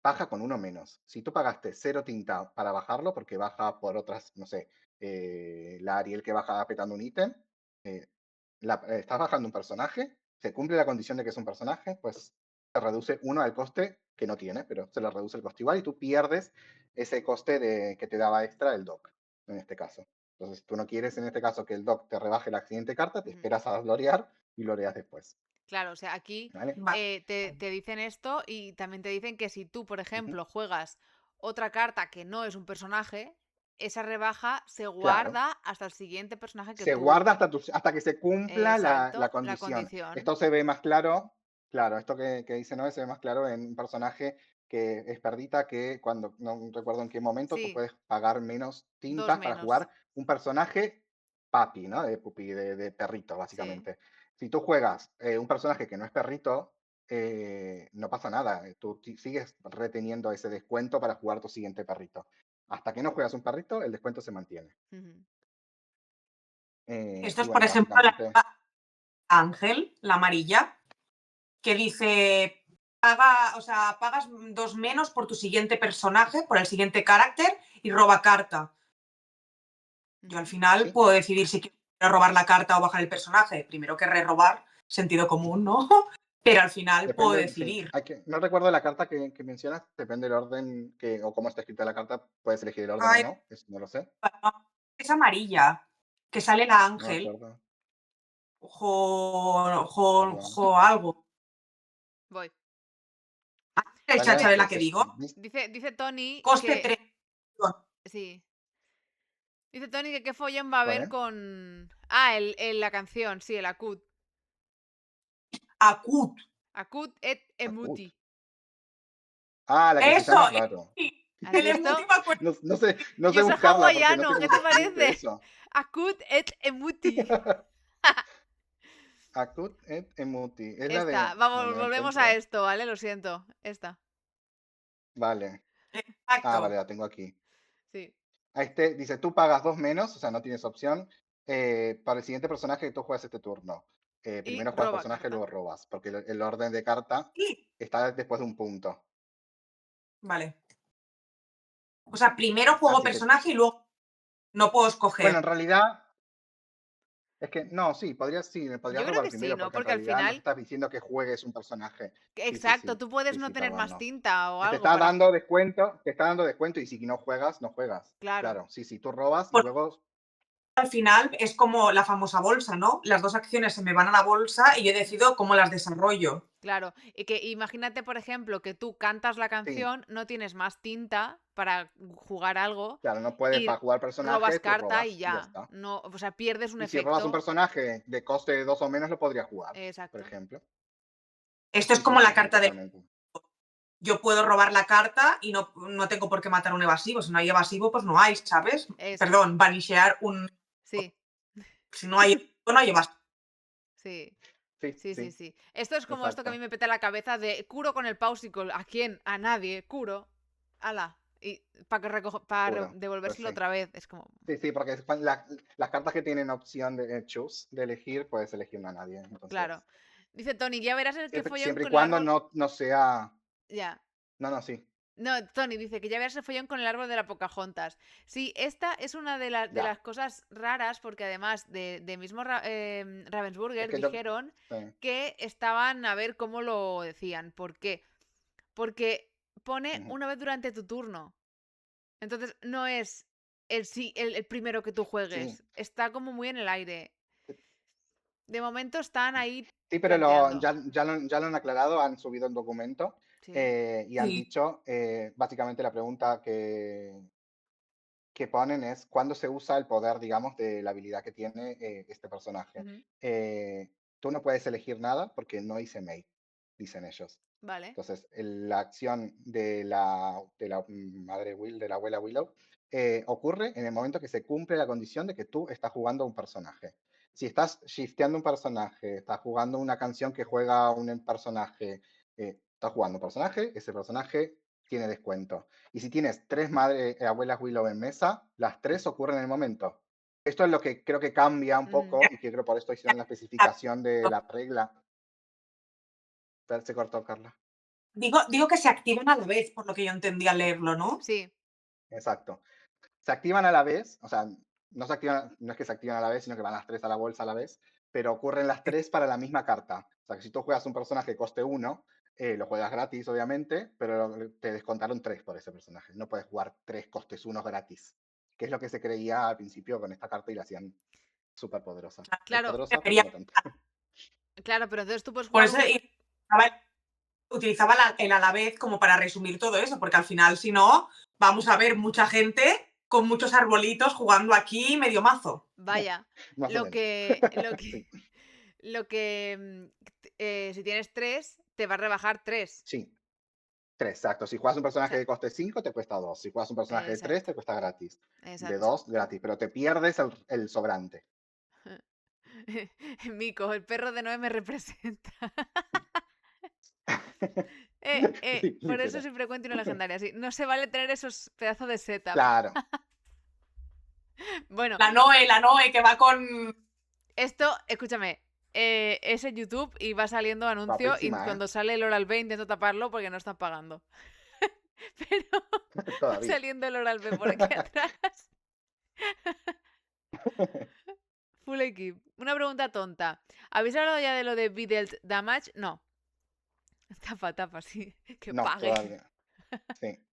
baja con uno menos. Si tú pagaste cero tinta para bajarlo, porque baja por otras, no sé, la Ariel que baja petando un ítem, eh, estás bajando un personaje, se cumple la condición de que es un personaje, pues se reduce uno al coste que no tiene, pero se le reduce el coste igual y tú pierdes ese coste que te daba extra el dock, en este caso. Entonces, tú no quieres en este caso que el dock te rebaje la siguiente carta, te esperas a lorear y loreas después.
Claro, o sea, aquí
¿Vale?
te dicen esto y también te dicen que si tú, por
Ujú.
ejemplo, juegas otra carta que no es un personaje, esa rebaja se
Claro.
guarda hasta el siguiente personaje que
Se
tú.
guarda hasta que se cumpla la
Exacto, la
condición.
condición.
Esto se ve más claro, claro, esto que dice Noé se ve más claro en un personaje que es perdita, que cuando, no recuerdo en qué momento, tú
Sí,
puedes pagar menos
dos
tintas para
menos.
jugar un personaje papi, ¿no? De pupi, de perrito,
Sí.
básicamente. Si tú juegas un personaje que no es perrito, no pasa nada. Tú sigues reteniendo ese descuento para jugar tu siguiente perrito. Hasta que no juegas un perrito, el descuento se mantiene.
Ujú.
Esto
Y
es, por
bueno,
ejemplo,
básicamente.
Ángel, la amarilla, que dice, paga, o sea, pagas 2 menos por tu siguiente personaje, por el siguiente carácter y roba carta. Yo al
Ujú.
final
Sí,
puedo decidir si quiero robar la carta o bajar el personaje. Primero que robar, sentido común, ¿no? Pero al final puedo
depende, sí.
decidir.
No recuerdo la carta que mencionas, depende del orden o cómo está escrita la carta, puedes elegir el orden o
Ay,
no, eso no lo sé,
es amarilla, que sale la
no me
Ángel,
acuerdo, perdón.
algo.
Voy.
El
Sale
chat,
Dice,
¿sabe
que
la que
es
digo?
dice Tony
Coste
que.
3.
Sí. Dice Tony que qué follón va a haber
¿vale?
con. La canción, sí, el Akut.
Acut.
Akut et
Akut.
Emuti.
La que se
Eso,
llama raro.
¿Has
el
visto?
emoji me acuerdo.
No
Y
sé
eso es
buscarla porque no sé
hawaiano, ¿qué
cómo se
te
escribe
parece?
eso.
Akut et Emuti.
Akut et emuti. Es la
Esta,
de. No,
vamos,
no la
volvemos a
encuentro.
esto, ¿vale? Lo siento. Esta,
Vale. Vale,
Exacto.
la tengo aquí.
sí.
Dice, tú pagas dos menos, o sea, no tienes opción, para el siguiente personaje que tú juegas este turno.
Y
Primero juegas
roba
personaje,
carta.
luego robas, porque el orden de carta
Sí,
está después de un punto.
vale. O sea, primero juego
Así que,
personaje y luego no puedo
bueno,
escoger.
en realidad, es que no, sí, me
Yo
podrías
creo
robar
que sí,
primero,
¿no?
porque en
Porque al
realidad no te
final.
estás diciendo que juegues un personaje.
Exacto, tú puedes
Sí,
no
sí,
tener
perdón,
más
no.
tinta o
Te
algo
está
para.
dando descuento, y si no juegas, no juegas.
Claro,
Claro, sí, tú robas y
Porque
luego,
al final es como la famosa bolsa, ¿no? Las dos acciones se me van a la bolsa y yo decido cómo las desarrollo.
claro. Y que imagínate, por ejemplo, que tú cantas la
sí,
canción, no tienes más tinta para jugar algo
claro, no puedes
y
para jugar
robas
personaje, tú
carta y
robas y ya
ya.
está.
No, o sea, pierdes un
Y si robas un
efecto.
personaje de coste de 2 o menos, lo podrías jugar, por
Exacto.
ejemplo.
Esto es como la
Sí,
carta de
totalmente.
yo puedo robar la carta y no tengo por qué matar a un evasivo. Si no hay evasivo, pues no hay, ¿sabes?
Eso.
Perdón, vanishear un.
Sí,
Si no hay, no hay evasivo.
sí.
Sí,
Sí, sí,
sí,
sí. Esto es como esto que a mí
exacto.
me peta la cabeza de curo con el Pausicle. ¿A quién? A nadie. Curo. Ala. Y para
Juro. Pues
devolvérselo
sí.
otra vez. Es como.
Sí, porque las cartas que tienen opción de choose, de elegir, puedes elegir a nadie.
Claro.
Entonces,
Dice Tony, ya verás el que follón
siempre y
con el
cuando
árbol.
no sea.
Ya.
No, sí,
No, Tony dice que ya verás el follón con el árbol de la Pocahontas. Sí, esta es una de
ya.
las cosas raras porque además de mismo
Es
Ravensburger
que yo.
dijeron
Sí.
que estaban a ver cómo lo decían. ¿Por qué? Porque pone
Ujú.
una vez durante tu turno. Entonces no es el primero que tú
Sí.
juegues. Está como muy en el aire. De momento están ahí
Sí, pero
planteando.
ya lo han aclarado, han subido el documento
Sí.
Y han
Sí.
dicho, básicamente la pregunta que ponen es cuándo se usa el poder, digamos, de la habilidad que tiene este personaje.
Ujú.
Tú no puedes elegir nada porque no hice mate, dicen ellos.
Vale.
Entonces, la acción de la madre Will, de la abuela Willow, ocurre en el momento que se cumple la condición de que tú estás jugando a un personaje. Si estás shifteando un personaje, estás jugando una canción que juega un personaje, estás jugando un personaje, ese personaje tiene descuento. Y si tienes tres abuelas Willow en mesa, las tres ocurren en el momento. Esto es lo que creo que cambia un poco y que creo por esto hicieron la especificación de la regla. Se cortó, Carla.
Digo que se activan a la vez, por lo que yo entendí al leerlo, ¿no?
Sí.
Exacto. Se activan a la vez, o sea, no es que se activan a la vez, sino que van las tres a la bolsa a la vez, pero ocurren las tres para la misma carta. O sea, que si tú juegas un personaje coste 1, lo juegas gratis, obviamente, pero te descontaron 3 por ese personaje. No puedes jugar 3 costes 1 gratis, que es lo que se creía al principio con esta carta y la hacían súper poderosa. Es
Claro,
poderosa, pero
Debería-
no tanto.
claro, pero entonces tú puedes
Por
jugar
eso
un...
utilizaba el a la vez como para resumir todo eso, porque al final, si no, vamos a ver mucha gente con muchos arbolitos jugando aquí medio mazo.
Vaya,
Más o
lo
menos.
que, lo
Sí,
que, lo que, si tienes 3, te va a rebajar 3.
sí. 3, exacto. Si juegas un
O
personaje
sea,
de coste 5, te cuesta 2. Si juegas un personaje de 3,
exacto,
te cuesta gratis. De
exacto.
2, gratis. Pero te pierdes el sobrante.
Mico, el perro de Noé me representa.
Sí,
Por eso
literal.
siempre cuento una legendaria. Sí, no se vale tener esos pedazos de setup.
Claro.
Bueno,
La Noe que va con.
esto, escúchame, es en YouTube y va saliendo anuncio y
Guapísima, ¿eh?
cuando sale el Oral B intento taparlo porque no están pagando. Pero va
Todavía.
saliendo el Oral B por aquí atrás. Full equip. Una pregunta tonta. ¿Habéis hablado ya de lo de Bedealt Damage? No. Tapa, tapa, sí. Que
No,
pague.
todavía. Sí,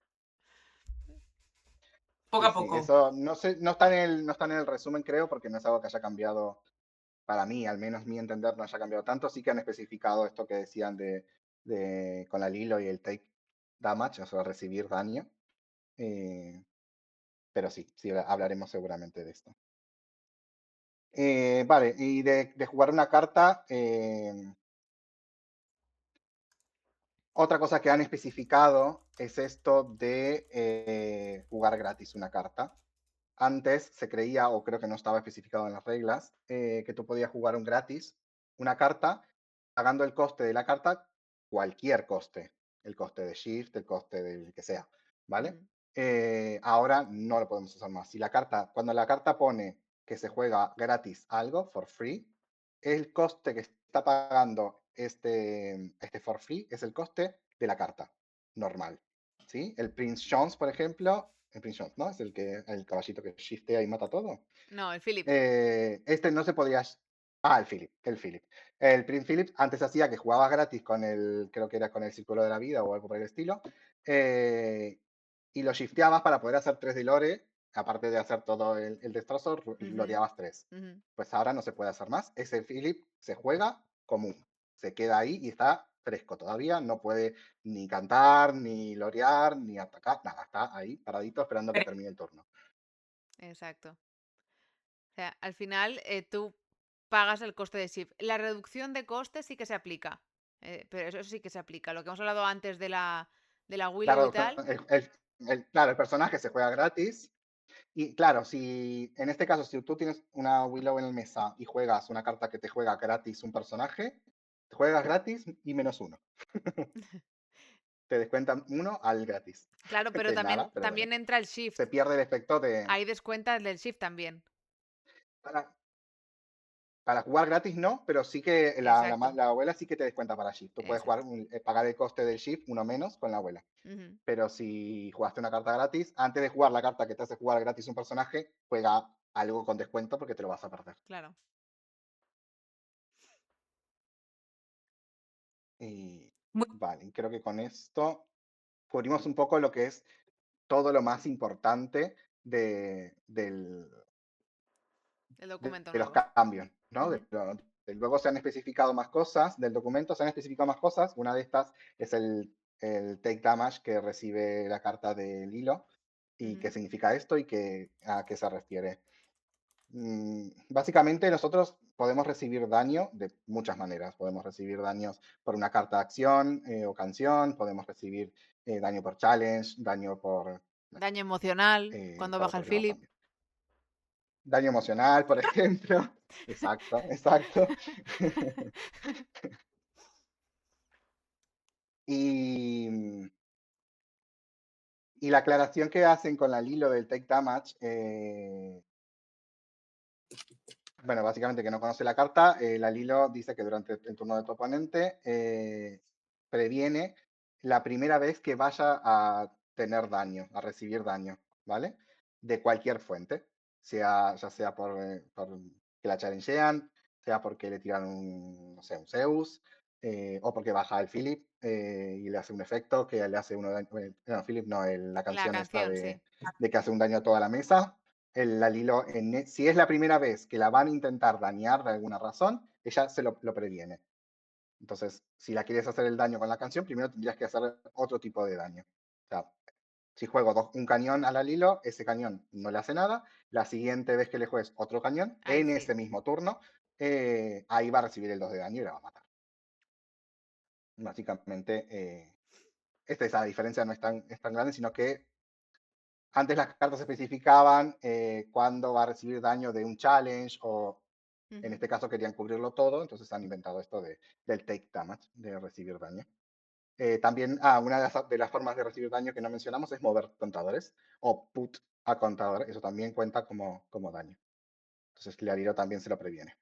Poco
sí,
a
sí.
poco.
Eso no sé, no está en el resumen, creo, porque no es algo que haya cambiado, para mí, al menos mi entender, no haya cambiado tanto. Sí que han especificado esto que decían con la Lilo y el take damage, o sea, recibir daño. Pero sí, sí, hablaremos seguramente de esto. Vale, y de jugar una carta, otra cosa que han especificado es esto de jugar gratis una carta. Antes se creía, o creo que no estaba especificado en las reglas, que tú podías jugar un gratis una carta pagando el coste de la carta, cualquier coste. El coste de Shift, el coste del que sea, ¿vale?
Ujú.
Ahora no lo podemos usar más. Cuando la carta pone que se juega gratis algo, for free, el coste que está pagando este for free es el coste de la carta normal. ¿Sí? El Prince Jones, por ejemplo, el Prince Jones, ¿no? Es el caballito que shiftea y mata todo.
No, el Philip.
Este no se podía. Ah, el Philip. El Prince Philip antes hacía que jugabas gratis con creo que era con el Círculo de la Vida o algo por el estilo, y lo shifteabas para poder hacer 3 de lore, aparte de hacer todo el destrozo,
Ujú,
loreabas 3.
ujú.
Pues ahora no se puede hacer más. Ese Philip se juega común, se queda ahí y está fresco todavía, no puede ni cantar, ni lorear, ni atacar, nada, está ahí paradito esperando que
Pero
termine el turno.
Exacto. O sea, al final tú pagas el coste de shift. La reducción de costes sí que se aplica. Pero eso sí que se aplica. Lo que hemos hablado antes de la
La
Willow y
reducción,
tal.
claro, el personaje se juega gratis. Y claro, si en este caso, si tú tienes una Willow en la mesa y juegas una carta que te juega gratis un personaje, te juegas gratis y -1. Te descuentan 1 al gratis.
Claro, pero
Que
también,
nada, pero bueno.
también entra el shift.
Se pierde el efecto de.
Ahí descuenta el del shift también.
Para, para jugar gratis no, pero sí que
Exacto.
la abuela sí que te descuenta para Shift. Tú puedes
Exacto.
pagar el coste del Shift, uno menos, con la abuela.
Ujú.
Pero si jugaste una carta gratis, antes de jugar la carta que te hace jugar gratis un personaje, juega algo con descuento porque te lo vas a perder.
Claro.
Y
muy-
vale, creo que con esto cubrimos un poco lo que es todo lo más importante
El
de
documento
los
nuevo.
cambios, ¿no?
Ujú.
Luego se han especificado más cosas, del documento se han especificado más cosas. Una de estas es el take damage que recibe la carta del hilo y qué significa esto y a qué se refiere. Básicamente nosotros podemos recibir daño de muchas maneras. Podemos recibir daños por una carta de acción o canción, podemos recibir daño por challenge, daño por...
Daño emocional cuando
por
baja el
otros lados
Philip.
también. Daño emocional, por ejemplo. Exacto, exacto. Y la aclaración que hacen con la Lilo del take damage, bueno, básicamente que no conoce la carta, la Lilo dice que durante el turno de tu oponente previene la primera vez que vaya a tener daño, a recibir daño, ¿vale? De cualquier fuente, ya sea por que la challengean, sea porque le tiran no sé, un Zeus, o porque baja el Philip y le hace un efecto que le hace uno daño. No, Philip no, la canción esta
canción, sí.
de que hace un daño a toda la mesa. La Lilo, si es la primera vez que la van a intentar dañar de alguna razón, ella se lo previene. Entonces, si la quieres hacer el daño con la canción, primero tendrías que hacer otro tipo de daño. O sea, si juego un cañón a la Lilo, ese cañón no le hace nada. La siguiente vez que le juegues otro cañón,
Ahí
en
sí.
ese mismo turno, ahí va a recibir el 2 de daño y la va a matar. Básicamente, esa diferencia no es tan grande, sino que antes las cartas especificaban cuándo va a recibir daño de un challenge o en este caso querían cubrirlo todo, entonces han inventado esto del take damage, de recibir daño. También una de las formas de recibir daño que no mencionamos es mover contadores o put a contador, eso también cuenta como daño. Entonces Clariro también se lo previene.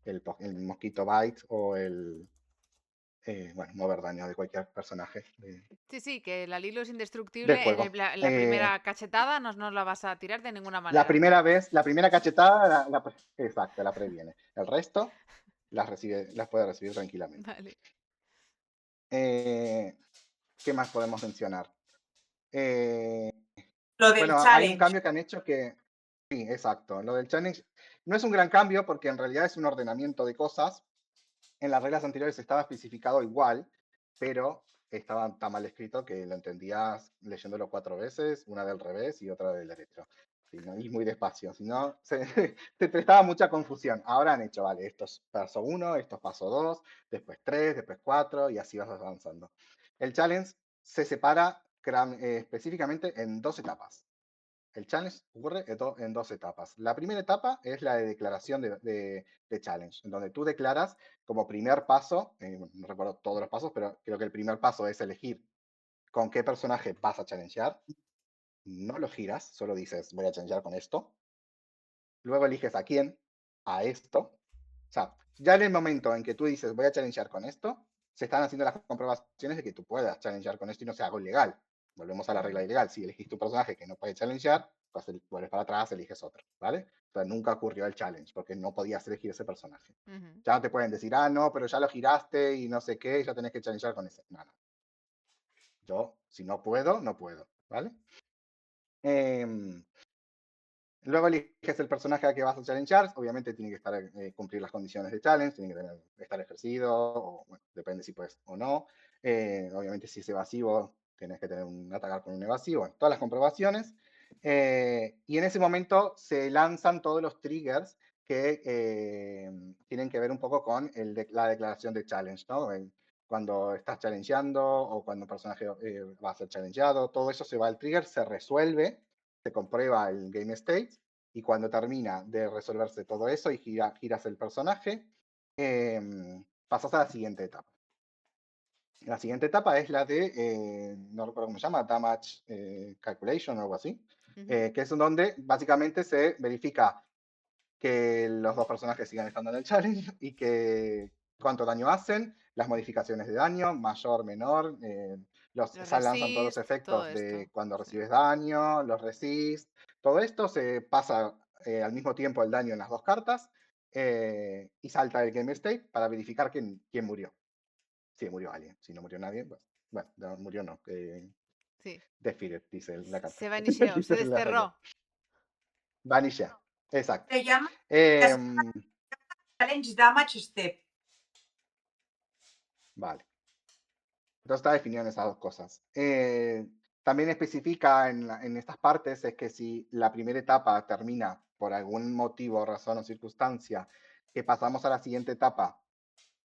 El mosquito bite o mover daño de cualquier personaje
Sí, que la Lilo es
del
indestructible.
juego.
La primera cachetada no la vas a tirar de ninguna
La
manera.
primera cachetada, exacto, la previene. El resto las puede recibir tranquilamente.
Vale.
¿Qué más podemos mencionar?
Lo del
Bueno, hay un
challenge.
cambio que han hecho que... Sí, exacto. Lo del challenge no es un gran cambio porque en realidad es un ordenamiento de cosas. En las reglas anteriores estaba especificado igual, pero estaba tan mal escrito que lo entendías leyéndolo 4 veces, una del revés y otra del derecho. Sí, ¿no? Y muy despacio, si no, te prestaba mucha confusión. Ahora han hecho, vale, esto es paso 1, esto es paso 2, después 3, después 4 y así vas avanzando. El challenge se separa específicamente en 2 etapas. El challenge ocurre en 2 etapas. La primera etapa es la de declaración de challenge, en donde tú declaras como primer paso, no recuerdo todos los pasos, pero creo que el primer paso es elegir con qué personaje vas a challengear. No lo giras, solo dices voy a challengear con esto. Luego eliges a quién, a esto. O sea, ya en el momento en que tú dices voy a challengear con esto, se están haciendo las comprobaciones de que tú puedas challengear con esto y no sea algo ilegal. Volvemos a la regla ilegal. Si elegís tu personaje que no puede challengear, pues vuelves para atrás, eliges otro, ¿vale? O sea, nunca ocurrió el challenge porque no podías elegir ese personaje. Ya no te pueden decir, no, pero ya lo giraste y no sé qué, ya tenés que challengear con ese. No. Yo, si no puedo, no puedo, ¿vale? Luego eliges el personaje al que vas a challengear. Obviamente tiene que cumplir las condiciones de challenge, tiene que estar ejercido, o bueno, depende si puedes o no. Obviamente si es evasivo, tienes que tener un atacar con un evasivo. Bueno, todas las comprobaciones. Y en ese momento se lanzan todos los triggers que tienen que ver un poco con la declaración de challenge, ¿no? Cuando estás challengeando o cuando un personaje va a ser challengeado, todo eso se va al trigger, se resuelve, se comprueba el game state y cuando termina de resolverse todo eso y giras el personaje, pasas a la siguiente etapa. La siguiente etapa es la de, no recuerdo cómo se llama, damage calculation o algo así, que es donde básicamente se verifica que los dos personajes sigan estando en el challenge y que cuánto daño hacen, las modificaciones de daño, mayor, menor, se lanzan todos los efectos de cuando recibes daño, los resist, todo esto se pasa al mismo tiempo el daño en las dos cartas y salta el game state para verificar quién murió. Si murió alguien, si no murió nadie, pues, bueno, no, murió no.
Sí.
Defeated, dice la carta.
Se vanisheó, se desterró.
Vanishea, exacto.
Se llama
Em,
Challenge Damage Step.
Vale. Entonces está definido en esas dos cosas. También especifica en estas partes es que si la primera etapa termina por algún motivo, razón o circunstancia, que pasamos a la siguiente etapa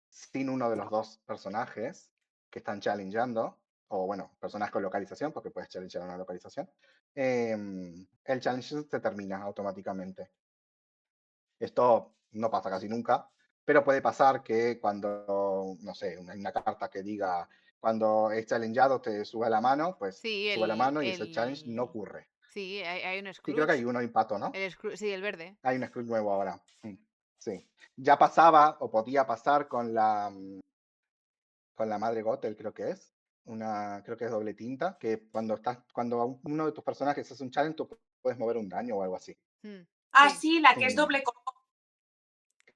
sin uno de los dos personajes que están challengeando, o bueno, personajes con localización, porque puedes challengear una localización, el challenge se termina automáticamente. Esto no pasa casi nunca, pero puede pasar que cuando, no sé, hay una carta que diga, cuando es challengeado te sube la mano, pues
Sí,
sube la mano y ese challenge no ocurre.
Sí, hay un
Sí, creo que hay
Scrooge.
uno en Pato, ¿no?
Sí, el verde.
Hay un Scrooge nuevo ahora. Sí. Ya pasaba o podía pasar con la Madre Gothel, creo que es. Creo que es doble tinta, que cuando uno de tus personajes hace un challenge, tú puedes mover un daño o algo así.
Ah,
Sí,
sí, la que es
Mm,
doble color.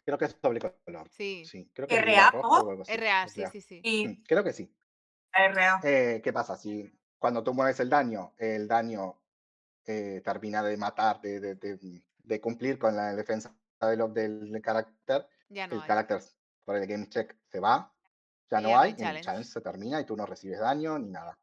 Creo que es doble color.
sí.
Sí, creo que es lila
RA,
rojo
¿no?
o algo así.
RA, sí,
RA.
sí, sí.
Y
Creo que sí.
RA.
¿Qué pasa? Si cuando tú mueves el daño termina de matar, de cumplir con la defensa del carácter,
Ya no
el
hay.
carácter por el game check se va, ya
Y
no
ya no
hay,
hay
el
challenge.
challenge se termina y tú no recibes daño ni nada.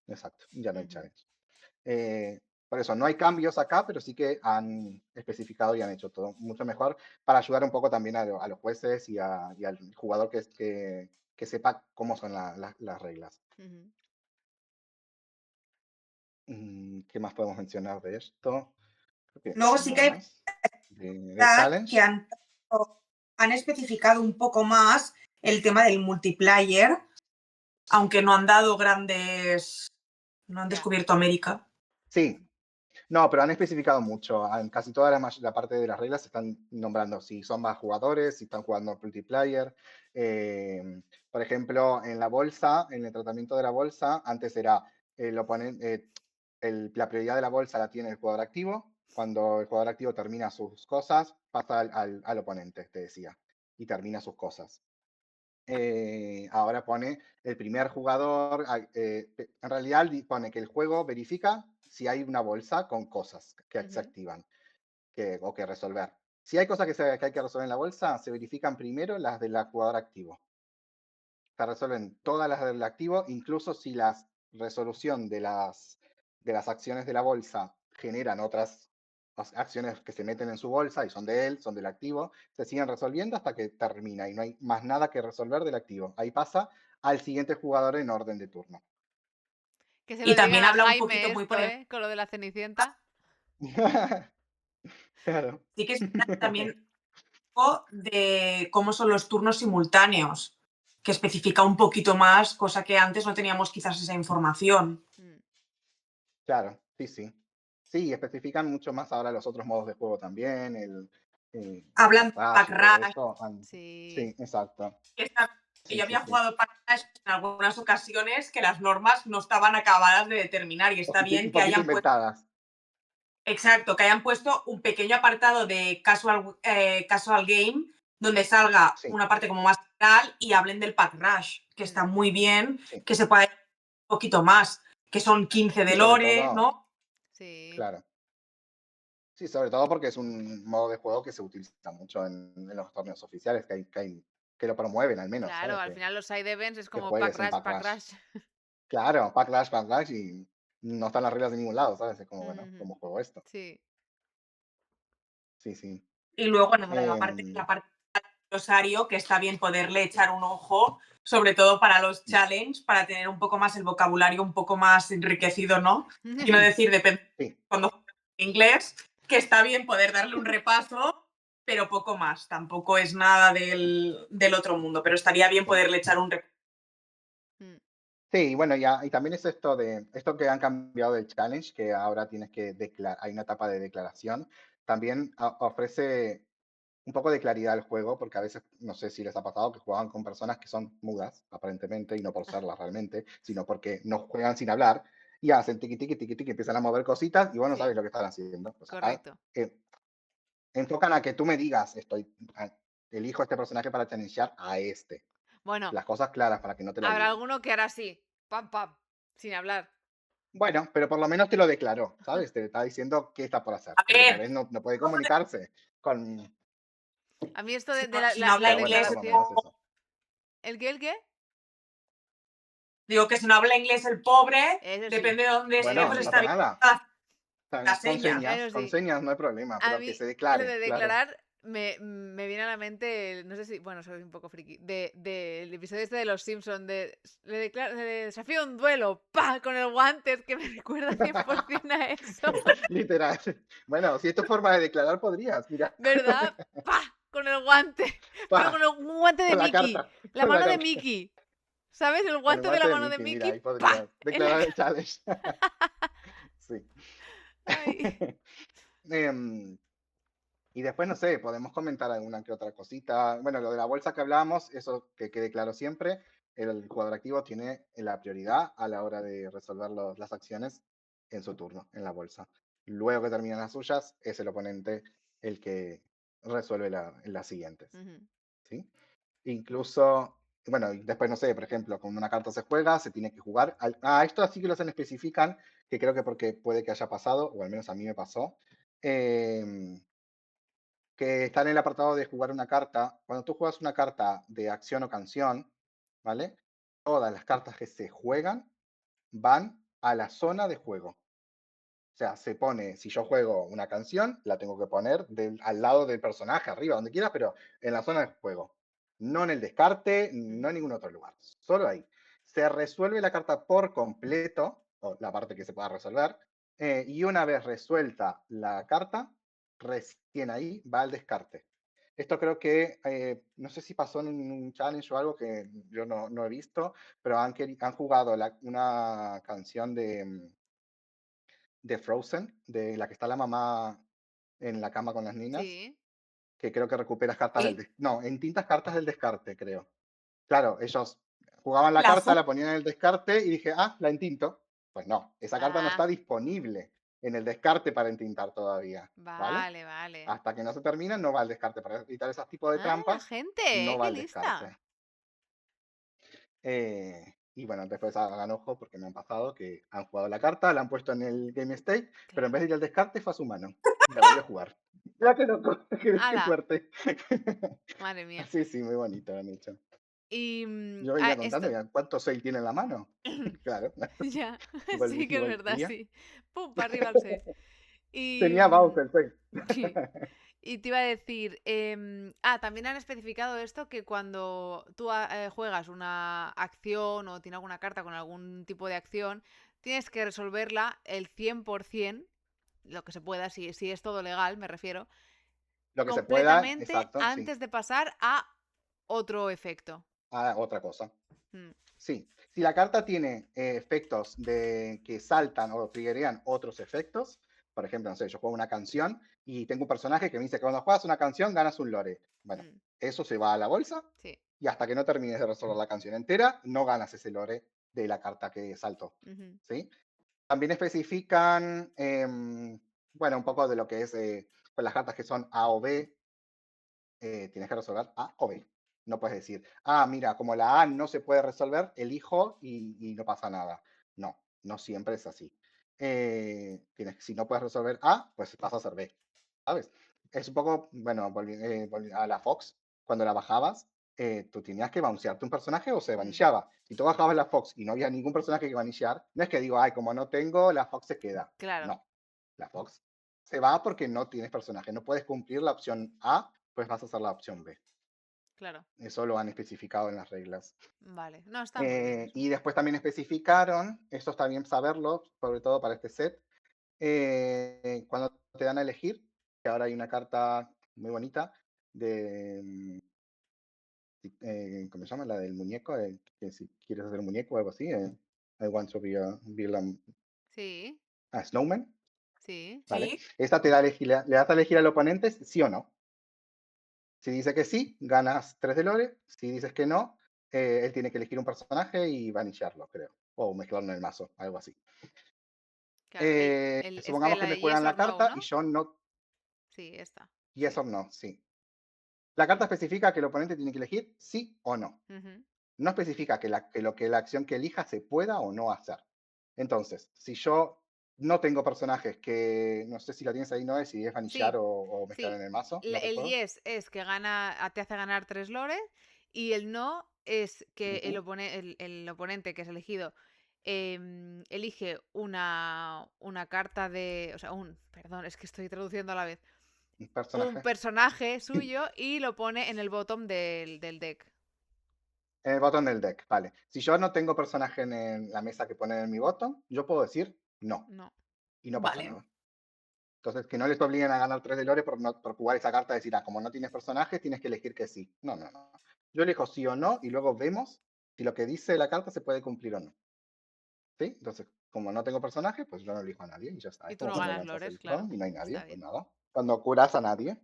Exacto, ya no hay
Ujú.
challenge. Por eso, no hay cambios acá, pero sí que han especificado y han hecho todo mucho mejor para ayudar un poco también a los jueces y al jugador que sepa cómo son las reglas.
Ujú.
¿Qué más podemos mencionar de esto? Creo que
Luego sí que
nada
hay
más. De
que
challenge.
han especificado un poco más el tema del multiplayer, aunque no han dado grandes. No han
Ya.
descubierto América.
Sí. No, pero han especificado mucho. En casi toda la parte de las reglas se están nombrando si son más jugadores, si están jugando multiplayer. Por ejemplo, en la bolsa, en el tratamiento de la bolsa, antes era la prioridad de la bolsa la tiene el jugador activo. Cuando el jugador activo termina sus cosas, pasa al oponente, te decía, y termina sus cosas. Ahora pone el primer jugador, en realidad pone que el juego verifica si hay una bolsa con cosas que se
Ujú.
activan o que resolver. Si hay cosas que hay que resolver en la bolsa, se verifican primero las del jugador activo. Se resuelven todas las del activo, incluso si la resolución de las acciones de la bolsa generan otras acciones que se meten en su bolsa y son de él, son del activo, se siguen resolviendo hasta que termina y no hay más nada que resolver del activo. Ahí pasa al siguiente jugador en orden de turno.
Que se
Y
lo digan
también
a
habla un
Jaime
poquito muy por
esto, ¿eh? Con lo de la Cenicienta.
Claro.
Sí que es también un poco de cómo son los turnos simultáneos, que especifica un poquito más, cosa que antes no teníamos quizás esa información.
Claro, sí, sí. Sí, especifican mucho más ahora los otros modos de juego también,
Hablan de
Rush
Pack
y todo
Rush,
eso.
Sí.
Sí, exacto.
que
Sí,
yo
sí,
había
sí.
jugado Pack Rush en algunas ocasiones que las normas no estaban acabadas de determinar y está
Un
bien que
poquito
hayan puesto.
inventadas.
Exacto, que hayan puesto un pequeño apartado de casual game donde salga
Sí,
una parte como más general y hablen del Pack Rush, que está muy bien,
sí.
que se puede ir un poquito más, que son 15 de
Sí, sobre
lore,
todo,
¿no?
Sí.
claro. Sí, sobre todo porque es un modo de juego que se utiliza mucho en los torneos oficiales, que lo promueven al menos,
Claro,
¿sabes?
al final los side events es
Que
como pack
juegues en
rush,
Pack
pack
Rush.
rush.
Claro, Pack Rush y no están las reglas de ningún lado, ¿sabes? Es como, bueno,
Ujú.
¿cómo juego esto?
Sí.
Sí, sí.
Y luego, nada,
Em,
la parte del glosario, que está bien poderle echar un ojo, sobre todo para los challenge, para tener un poco más el vocabulario un poco más enriquecido, ¿no? Y no decir, depende
sí,
cuando juegas en inglés, que está bien poder darle un repaso, pero poco más. Tampoco es nada del otro mundo, pero estaría bien
sí.
poderle echar un repaso.
Sí, bueno, y también es esto que han cambiado del challenge, que ahora tienes que declarar, hay una etapa de declaración, también ofrece un poco de claridad al juego, porque a veces, no sé si les ha pasado, que juegan con personas que son mudas, aparentemente, y no por serlas realmente, sino porque no juegan sin hablar, y hacen tiqui, tiqui, tiqui, tiqui, empiezan a mover cositas, y vos no
Sí,
sabes lo que están haciendo. Pues acá
correcto.
enfocan a que tú me digas, elijo este personaje para challengear a este.
Bueno,
Las cosas claras para que no te la
habrá
líen.
alguno que hará así. Pam, pam. Sin hablar.
Bueno, pero por lo menos te lo declaró, ¿sabes? Te está diciendo qué está por hacer.
A
Porque tal
ver,
vez no puede comunicarse con.
A mí esto
si
de
no,
la,
si no
la-
habla
la
Pero bueno,
inglés,
por lo
declaración.
menos eso.
¿El qué? ¿El qué?
Digo que si no habla inglés el pobre,
Eso sí.
depende de dónde esté,
Bueno,
pues
no
está
pasa
bien
nada.
la
Con
seña.
Eso
con
sí.
señas no hay problema,
A
pero
mí,
que se
lo
declare,
de
claro.
declarar me viene a la mente, no sé si, bueno, soy un poco friki, del episodio este de Los Simpsons, le desafío un duelo, ¡pa! Con el guante, es que me recuerda 100% a eso,
Literal. Bueno, si esto es forma de declarar, podrías, mira.
¿verdad? ¡Pa! Con el guante, pero con
¡Pah!
el guante de
Con la
Mickey,
carta.
la
Con la
mano de
carta.
Mickey, ¿sabes? El
Con el
guante de la
guante de
mano de
Mickey, mira,
Mickey,
ahí
¡pa!
podrías
En la
declarar el challenge. Sí.
Ay.
Em, y después, no sé, podemos comentar alguna que otra cosita. Bueno, lo de la bolsa que hablábamos, eso que quede claro siempre, el jugador activo tiene la prioridad a la hora de resolver las acciones en su turno, en la bolsa. Luego que terminan las suyas, es el oponente el que resuelve las siguientes.
Ujú.
¿Sí? Incluso, bueno, y después, no sé, por ejemplo, cuando una carta se juega, se tiene que jugar. Esto así que lo hacen especifican, que creo que porque puede que haya pasado, o al menos a mí me pasó. Que está en el apartado de jugar una carta. Cuando tú juegas una carta de acción o canción, ¿vale? Todas las cartas que se juegan van a la zona de juego. O sea, se pone, si yo juego una canción, la tengo que poner al lado del personaje, arriba, donde quiera, pero en la zona de juego. No en el descarte, no en ningún otro lugar. Solo ahí. Se resuelve la carta por completo, o la parte que se pueda resolver, y una vez resuelta la carta, recién ahí va al descarte. Esto creo que, no sé si pasó en un challenge o algo que yo no he visto, pero han jugado una canción de Frozen, de la que está la mamá en la cama con las niñas,
Sí.
que creo que recuperas cartas
¿Sí?
no, en tintas cartas del descarte, creo. Claro, ellos jugaban la
La
carta, la ponían en el descarte y dije, la entinto. Pues no, esa carta no
Ah,
está disponible en el descarte para entintar todavía, ¿vale?
vale, vale.
Hasta que no se termina, no va al descarte. Para evitar esos tipos de
Ah, la
trampas,
gente,
no va
qué
al
lista.
descarte. Y bueno, después hagan ojo porque me han pasado que han jugado la carta, la han puesto en el game state, pero en
Claro.
vez de ir al descarte fue a su mano y la volvió a jugar. Ya que loco, qué
¡Hala!
fuerte.
Madre mía.
Sí, sí, muy bonito lo han hecho.
Y
Yo venía
esto,
contando, ya, ¿cuánto 6 tiene en la mano? Claro,
ya, sí que es verdad,
volvía.
sí. Pum, para arriba al 6. Y,
Tenía Bowser 6.
sí. Y te iba a decir, también han especificado esto que cuando tú juegas una acción o tiene alguna carta con algún tipo de acción, tienes que resolverla el 100%, lo que se pueda, si es todo legal, me refiero,
Lo que se pueda,
completamente
exacto, sí.
antes de pasar a otro efecto.
Otra cosa.
Mm,
Sí, si la carta tiene efectos de que saltan o triggerean otros efectos, por ejemplo, no sé, yo juego una canción y tengo un personaje que me dice que cuando juegas una canción ganas un lore. Bueno,
mm,
eso se va a la bolsa
sí.
y hasta que no termines de resolver la canción entera, no ganas ese lore de la carta que saltó.
Ujú,
¿Sí? También especifican, bueno, un poco de lo que es con las cartas que son A o B, tienes que resolver A o B. No puedes decir, mira, como la A no se puede resolver, elijo y no pasa nada. No, no siempre es así. Si no puedes resolver A, pues vas a hacer B, ¿sabes? Es un poco, bueno, a la Fox, cuando la bajabas, tú tenías que bouncearte un personaje o se
mm,
vanillaba. Si tú bajabas la Fox y no había ningún personaje que vanillar, no es que digo, como no tengo, la Fox se queda.
claro,
No, la Fox se va porque no tienes personaje. No puedes cumplir la opción A, pues vas a hacer la opción B.
claro.
Eso lo han especificado en las reglas.
Vale. No, está muy bien eso.
Y después también especificaron, eso está bien saberlo, sobre todo para este set, cuando te dan a elegir, que ahora hay una carta muy bonita de, ¿cómo se llama? La del muñeco, que si quieres hacer un muñeco o algo así, I want to be
Sí,
a snowman,
sí.
¿vale?
Sí.
Esta te da a elegir, le das a elegir al oponente sí o no. Si dice que sí, ganas 3 de lore. Si dices que no, él tiene que elegir un personaje y vanillarlo, creo. O mezclarlo en el mazo, algo así.
Claro. Es que
Supongamos que
la
me
de
juegan
Yes
la
or No,
carta y
¿no?
yo no.
Sí, esta.
Yes
Sí.
or no, sí. La carta especifica que el oponente tiene que elegir sí o no.
Ujú.
No especifica que la acción que elija se pueda o no hacer. Entonces, si yo no tengo personajes que, no sé si la tienes ahí, no es, si es vanillar
Sí,
o mezclar
sí.
en el mazo, no
El
recuerdo.
yes es que te hace ganar 3 lores y el no es que el,
Ujú.
el oponente que es elegido elige una carta de. O sea, Perdón, es que estoy traduciendo a la vez.
Un
Un
personaje.
personaje suyo y lo pone en el bottom del deck.
En el botón del deck, vale. Si yo no tengo personaje en la mesa que pone en mi botón, yo puedo decir no.
No.
Y no pasa
Vale.
nada. Entonces, que no les obliguen a ganar 3 de lore por jugar esa carta, decir, como no tienes personaje, tienes que elegir que sí. No, no, no. Yo elijo sí o no y luego vemos si lo que dice la carta se puede cumplir o no. ¿Sí? Entonces, como no tengo personaje, pues yo no elijo a nadie y ya está.
Y
Es
tú
como
no
cuando
ganas
lanzas
lores,
el
claro.
tron y no hay nadie,
Está
pues
bien.
nada. Cuando curas a nadie,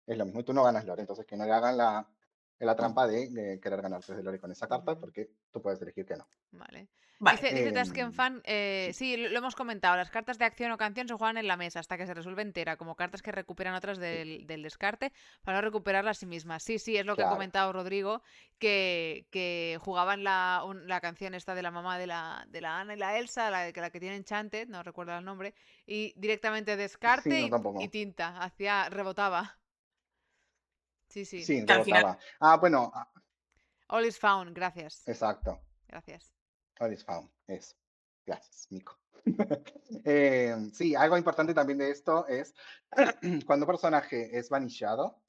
es lo mismo y tú no ganas lore. Entonces, que no le hagan la trampa de querer ganar 3 de lore con esa carta,
Ujú.
porque tú puedes elegir que no.
Vale.
Vale.
Dice Tasken Fan,
Sí,
sí, lo hemos comentado, las cartas de acción o canción se juegan en la mesa hasta que se resuelve entera, como cartas que recuperan otras
sí,
del descarte para no recuperarlas a sí mismas. Sí, sí, es lo que ha
claro.
comentado Rodrigo, que jugaban la canción esta de la mamá de la Ana y la Elsa, la que tiene Enchanted, no recuerdo el nombre, y directamente
Sí,
descarte
no
y
tampoco.
tinta, rebotaba. Sí, sí.
Sí,
Que al final.
rebotaba. Bueno,
All is found, gracias.
exacto.
Gracias.
All is found. Eso. Gracias, Nico. Sí, algo importante también de esto es cuando un personaje es vanillado,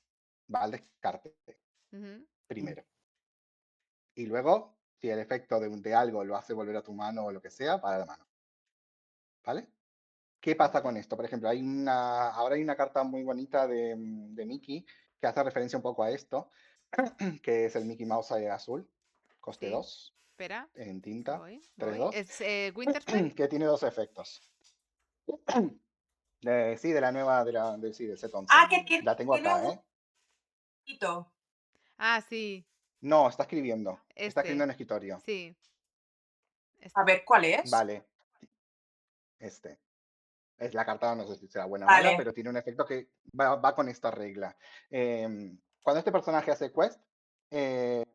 va al descarte
Ujú.
primero. Y luego, si el efecto de algo lo hace volver a tu mano o lo que sea, va a la mano. ¿Vale? ¿Qué pasa
Vale.
con esto? Por ejemplo, ahora hay una carta muy bonita de Mickey que hace referencia un poco a esto, que es el Mickey Mouse azul, coste
Sí.
2,
Espera,
en tinta,
voy,
tres
voy.
dos,
¿Es Winterspell?
que tiene dos efectos. Sí, de la nueva, sí, del set 11.
Ah, que
La tengo
tiene
acá,
un
¿eh?
poquito.
Ah, sí,
No, está escribiendo. Está escribiendo
este.
en escritorio.
Sí,
A
este.
ver, ¿cuál es?
Vale, este. Es la carta, no sé si será buena o mala,
Vale.
pero tiene un efecto que va con esta regla. Cuando este personaje hace quest,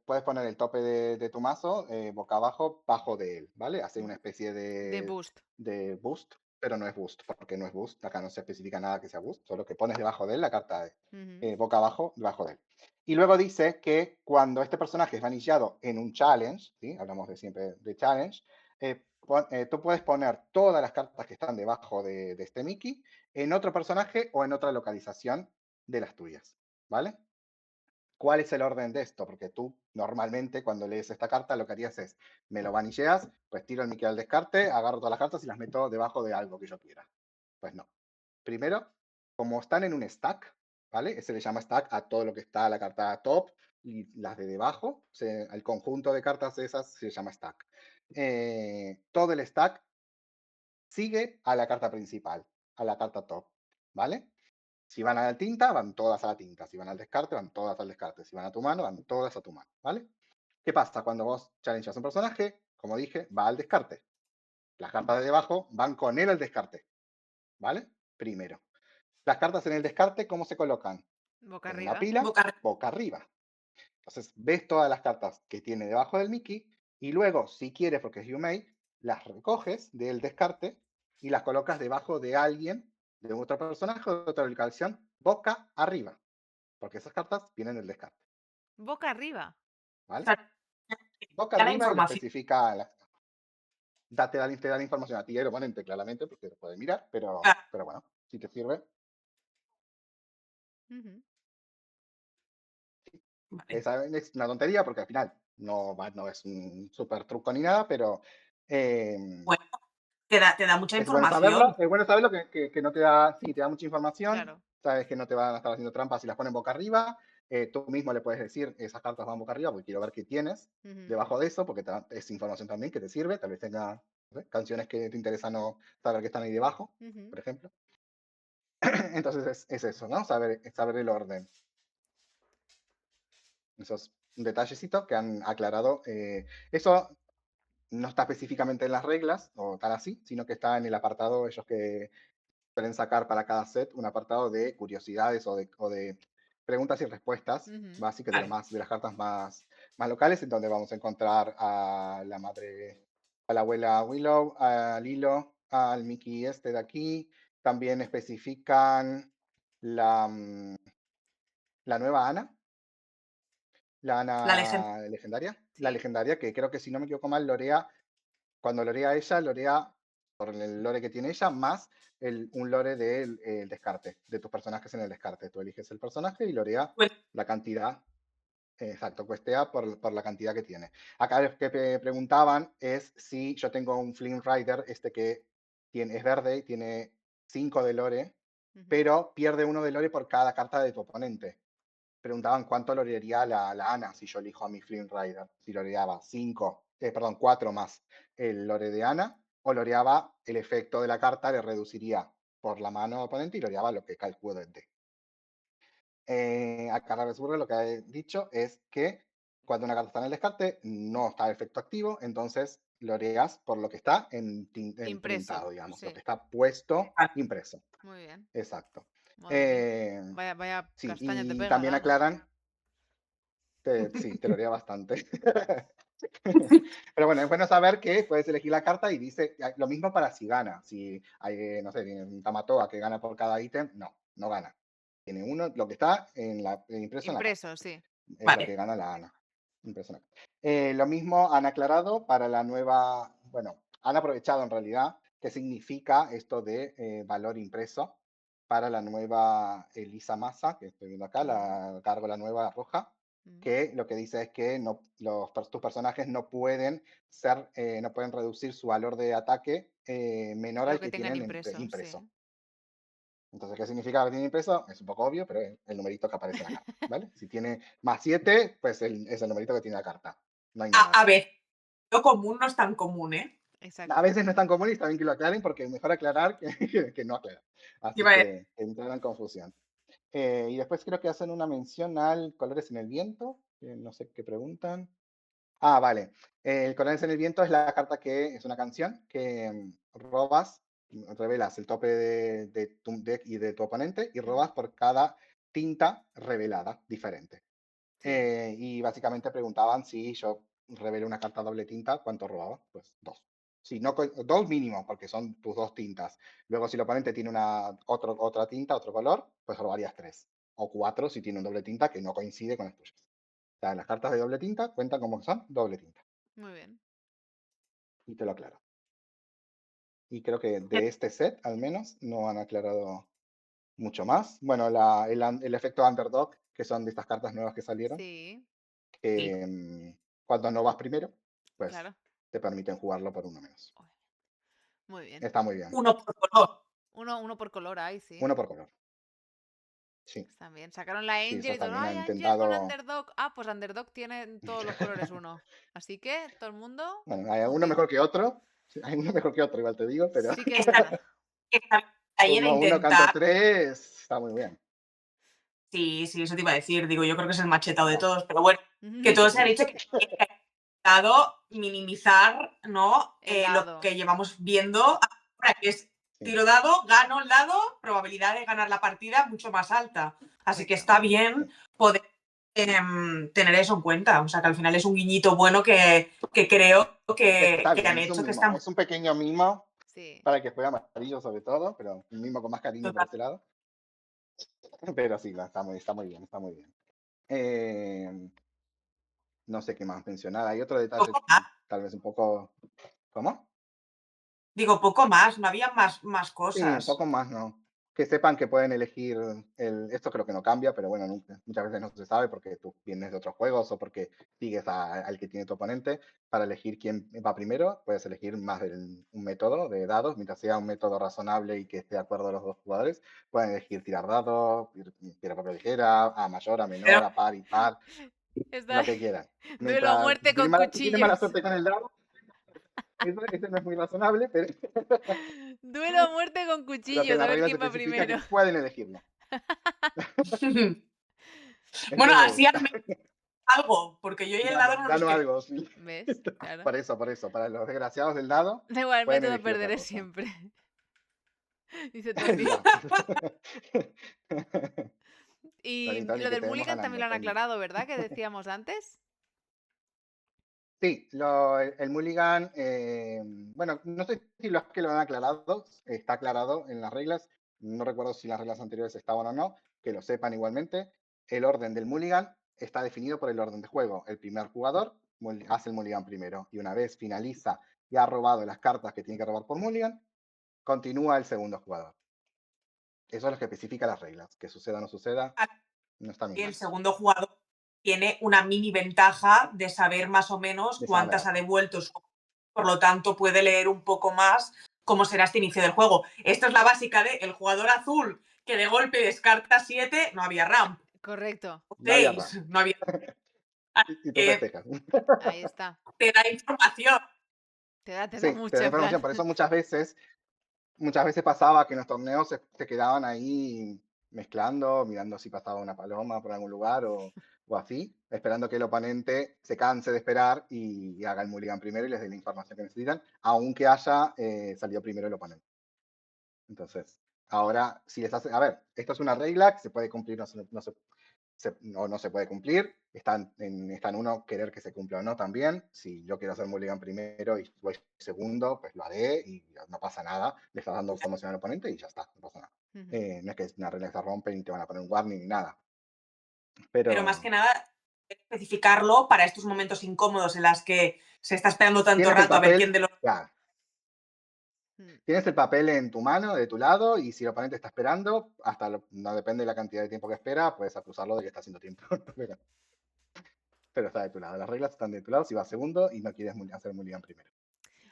puedes poner el tope de tu mazo boca abajo, bajo de él, ¿vale? Hace una especie
De boost.
de boost, pero no es boost, porque no es boost. Acá no se especifica nada que sea boost, solo que pones debajo de él la carta
Ujú.
boca abajo, debajo de él. Y luego dice que cuando este personaje es vanillado en un challenge, ¿sí? Hablamos de siempre de challenge, tú puedes poner todas las cartas que están debajo de este Mickey en otro personaje o en otra localización de las tuyas, ¿vale? ¿Cuál es el orden de esto? Porque tú normalmente cuando lees esta carta lo que harías es, me lo vanilleas, pues tiro el Mickey al descarte, agarro todas las cartas y las meto debajo de algo que yo quiera. Pues no. Primero, como están en un stack, ¿vale? Se le llama stack a todo lo que está la carta top y las de debajo, el conjunto de cartas de esas se llama stack. Todo el stack sigue a la carta principal, a la carta top, ¿vale? Si van a la tinta, van todas a la tinta. Si van al descarte, van todas al descarte. Si van a tu mano, van todas a tu mano, ¿vale? ¿Qué pasa? Cuando vos challengeas un personaje, como dije, va al descarte. Las cartas de debajo van con él al descarte, ¿vale? Primero. Las cartas en el descarte, ¿cómo se colocan?
Boca
En una
arriba.
pila,
Boca arriba.
boca arriba. Entonces, ves todas las cartas que tiene debajo del Mickey y luego, si quieres, porque es You May, las recoges del descarte y las colocas debajo de alguien, de otro personaje o de otra ubicación, boca arriba. Porque esas cartas vienen del descarte,
Boca arriba.
O
¿vale?
sea,
Boca
ya la
arriba y lo
información.
especifica, te da la información a ti y al oponente, claramente, porque lo puedes mirar,
Ah,
pero bueno, si te sirve.
Ujú.
vale.
Esa es una tontería porque al final no es un súper truco ni nada, pero
Bueno, te da mucha
saberlo,
información.
es bueno saberlo que no te da, sí, te da mucha información,
Claro.
sabes que no te van a estar haciendo trampas si las ponen boca arriba, tú mismo le puedes decir, esas cartas van boca arriba porque quiero ver qué tienes
Ujú.
debajo de eso, porque es información también que te sirve, tal vez tenga no sé, canciones que te interesan no saber que están ahí debajo,
Ujú.
por ejemplo. Entonces es eso, ¿no? Saber el orden. Esos detallecito que han aclarado. Eso no está específicamente en las reglas o tal así, sino que está en el apartado, ellos que suelen sacar para cada set un apartado de curiosidades o de preguntas y respuestas
Ujú.
básicas
Vale.
de las cartas más locales, en donde vamos a encontrar a la madre, a la abuela Willow, a Lilo, al Mickey este de aquí. También especifican la nueva Ana, La
La legenda.
Ana legendaria. La
Sí.
legendaria, que creo que si no me equivoco mal, lorea. Cuando lorea ella, lorea por el lore que tiene ella, más un lore del descarte, de tus personajes en el descarte. Tú eliges el personaje y lorea
Pues,
la cantidad. Exacto, cuestea por la cantidad que tiene. Acá lo que me preguntaban es si yo tengo un Flynn Rider, que es verde y tiene 5 de lore,
Ujú.
pero pierde 1 de lore por cada carta de tu oponente. Preguntaban cuánto lorearía la Ana si yo elijo a mi Flynn Rider. Si loreaba 4 más el lore de Ana, o loreaba el efecto de la carta, le reduciría por la mano del oponente y loreaba lo que calculo de D. Acá Ravensburger lo que ha dicho es que cuando una carta está en el descarte, no está el efecto activo, entonces loreas por lo que está en
Impreso,
printado, digamos,
sí.
lo que está puesto,
Vale.
impreso.
Muy bien.
Exacto.
Madre mía.
Eh,
Vaya
sí,
castaña te
y
pega,
también
Ana.
aclaran, sí, te lorea bastante. Pero bueno, es bueno saber que puedes elegir la carta y dice lo mismo para si gana. Si hay, no sé, tiene un Tamatoa que gana por cada ítem, no gana. Tiene uno, lo que está impreso en la carta.
Impreso, sí.
Es lo que
Vale.
gana la Ana. Impresionante. Lo mismo han aclarado para la nueva, bueno, han aprovechado en realidad qué significa esto de valor impreso para la nueva Elisa Massa, que estoy viendo acá, la cargo la nueva roja, que lo que dice es que tus personajes no pueden no pueden reducir su valor de ataque menor
Lo
al
que
que
tengan
tienen
impreso,
impreso.
sí.
Entonces, ¿qué significa que tiene impreso? Es un poco obvio, pero es el numerito que aparece en la carta, ¿vale? Si tiene más 7, pues es el numerito que tiene la carta. No hay nada
A
más.
ver, lo común no es tan común, ¿eh?
Exacto.
A veces no es tan común y está bien que lo aclaren porque es mejor aclarar que no aclarar. Así
Iba a
que entrará en confusión. Y después creo que hacen una mención al Colores en el Viento, que no sé qué preguntan. Ah, vale. El Colores en el Viento es la carta que es una canción que robas, revelas el tope de tu deck y de tu oponente y robas por cada tinta revelada diferente.
Sí.
Y básicamente preguntaban si yo revelé una carta doble tinta, ¿cuánto robaba? Pues 2. Si no, 2 mínimo, porque son tus 2 tintas. Luego, si el oponente tiene otra tinta, otro color, pues robarías 3. O 4 si tiene un doble tinta que no coincide con las tuyas. O sea, las cartas de doble tinta cuentan como son doble tinta.
Muy bien.
Y te lo aclaro. Y creo que de este set, al menos, no han aclarado mucho más. Bueno, el efecto underdog, que son de estas cartas nuevas que salieron,
Sí,
que cuando no vas primero, pues
claro.
te permiten jugarlo por 1 menos.
Muy bien.
Está muy bien.
uno por color.
Uno por color, ay, sí.
1 por color. Sí,
Está bien. Sacaron la
sí,
Angel
eso
y todo.
también
Ay,
han
Angel con
intentado.
Underdog. Ah, pues Underdog tiene todos los colores uno. Así que todo el mundo
Bueno, hay alguno
tutti.
mejor que otro. Sí, hay uno mejor que otro, igual te digo, pero
Sí que es
Está,
verdad.
está ahí en
turno 1, canto
intentar.
3, está muy bien.
Sí, sí, eso te iba a decir. Digo, yo creo que es el machetado de
Bueno,
todos, pero bueno, que todos se han dicho que han intentado minimizar, ¿no?
El
Lo
dado.
que llevamos viendo ahora, que es
sí.
tiro dado, gano el dado, probabilidad de ganar la partida mucho más alta. Así que
Correcto.
está bien poder tener eso en cuenta. O sea, que al final es un guiñito bueno que creo
Está
que
bien,
han
es un
hecho, que
mimo.
está
Es un pequeño mimo
Sí.
para el que juega amarillo sobre todo, pero un mimo con más cariño por ese lado. Pero sí, está muy bien, está muy bien. No sé qué más mencionar. Hay otro detalle,
poco más.
tal vez un poco. ¿Cómo?
Digo, poco más, no había más
Sí, un
cosas.
poco más, ¿no? Que sepan que pueden elegir esto creo que no cambia, pero bueno, muchas veces no se sabe porque tú vienes de otros juegos o porque sigues al que tiene tu oponente. Para elegir quién va primero, puedes elegir más de un método de dados, mientras sea un método razonable y que esté de acuerdo a los dos jugadores. Pueden elegir tirar dados, piedra, papel, tijera, a mayor, a menor,
Pero
a par, impar,
Está
lo que quieran.
duelo a
Mientras,
muerte con
si tienen mala
cuchillos.
suerte con el dado, eso no es muy razonable, pero
Duelo a muerte con
lo que
cuchillos. A
la
ver
regla te
quién va
especifica que
primero.
pueden elegirlo.
bueno,
Eso me
así
gusta.
al menos algo, porque yo y el dado no nos
Danos
queremos.
algo. Sí.
¿Ves? Claro.
Por eso, para los desgraciados del dado,
Da igual, el
pueden
método
elegir otra
perderé
cosa.
siempre. Dice Tony.
Ya.
Y
Tony, Tony,
lo
que
del
te vemos
mulligan también
ganando,
lo han
Tony.
aclarado, ¿verdad? Que decíamos antes.
Sí, el mulligan, bueno, no sé si lo es que lo han aclarado, está aclarado en las reglas, no recuerdo si las reglas anteriores estaban o no, que lo sepan igualmente. El orden del mulligan está definido por el orden de juego. El primer jugador hace el mulligan primero. Y una vez finaliza y ha robado las cartas que tiene que robar por mulligan, continúa el segundo jugador. Eso es lo que especifica las reglas. Que suceda o no suceda, no está en mis
El
manos.
segundo jugador tiene una mini ventaja de saber más o menos
De
cuántas
saber.
ha devuelto, por lo tanto puede leer un poco más cómo será este inicio del juego. Esto es la básica de el jugador azul que de golpe descarta 7, no había ramp.
Correcto.
No había
6,
ramp.
no había.
Y tú festejas.
Ahí está.
Te da información.
Te da
Sí, te
mucho,
da
en plan.
información. Por eso muchas veces pasaba que en los torneos se quedaban ahí mezclando, mirando si pasaba una paloma por algún lugar o así, esperando que el oponente se canse de esperar y haga el mulligan primero y les dé la información que necesitan, aunque haya salido primero el oponente. Entonces, ahora, si les hace. A ver, esto es una regla que se puede cumplir, no se puede cumplir. Está en uno querer que se cumpla o no también. Si yo quiero hacer mulligan primero y voy segundo, pues lo haré y no pasa nada. Le estás dando información al oponente y ya está, no pasa nada. No es que una regla se rompe y te van a poner un warning ni nada.
Pero más que nada, especificarlo para estos momentos incómodos en las que se está esperando tanto rato a ver quién de los.
Claro. Tienes el papel en tu mano, de tu lado, y si el oponente está esperando, no depende de la cantidad de tiempo que espera, puedes acusarlo de que está haciendo tiempo. Pero está de tu lado. Las reglas están de tu lado si vas segundo y no quieres hacer mulligan primero.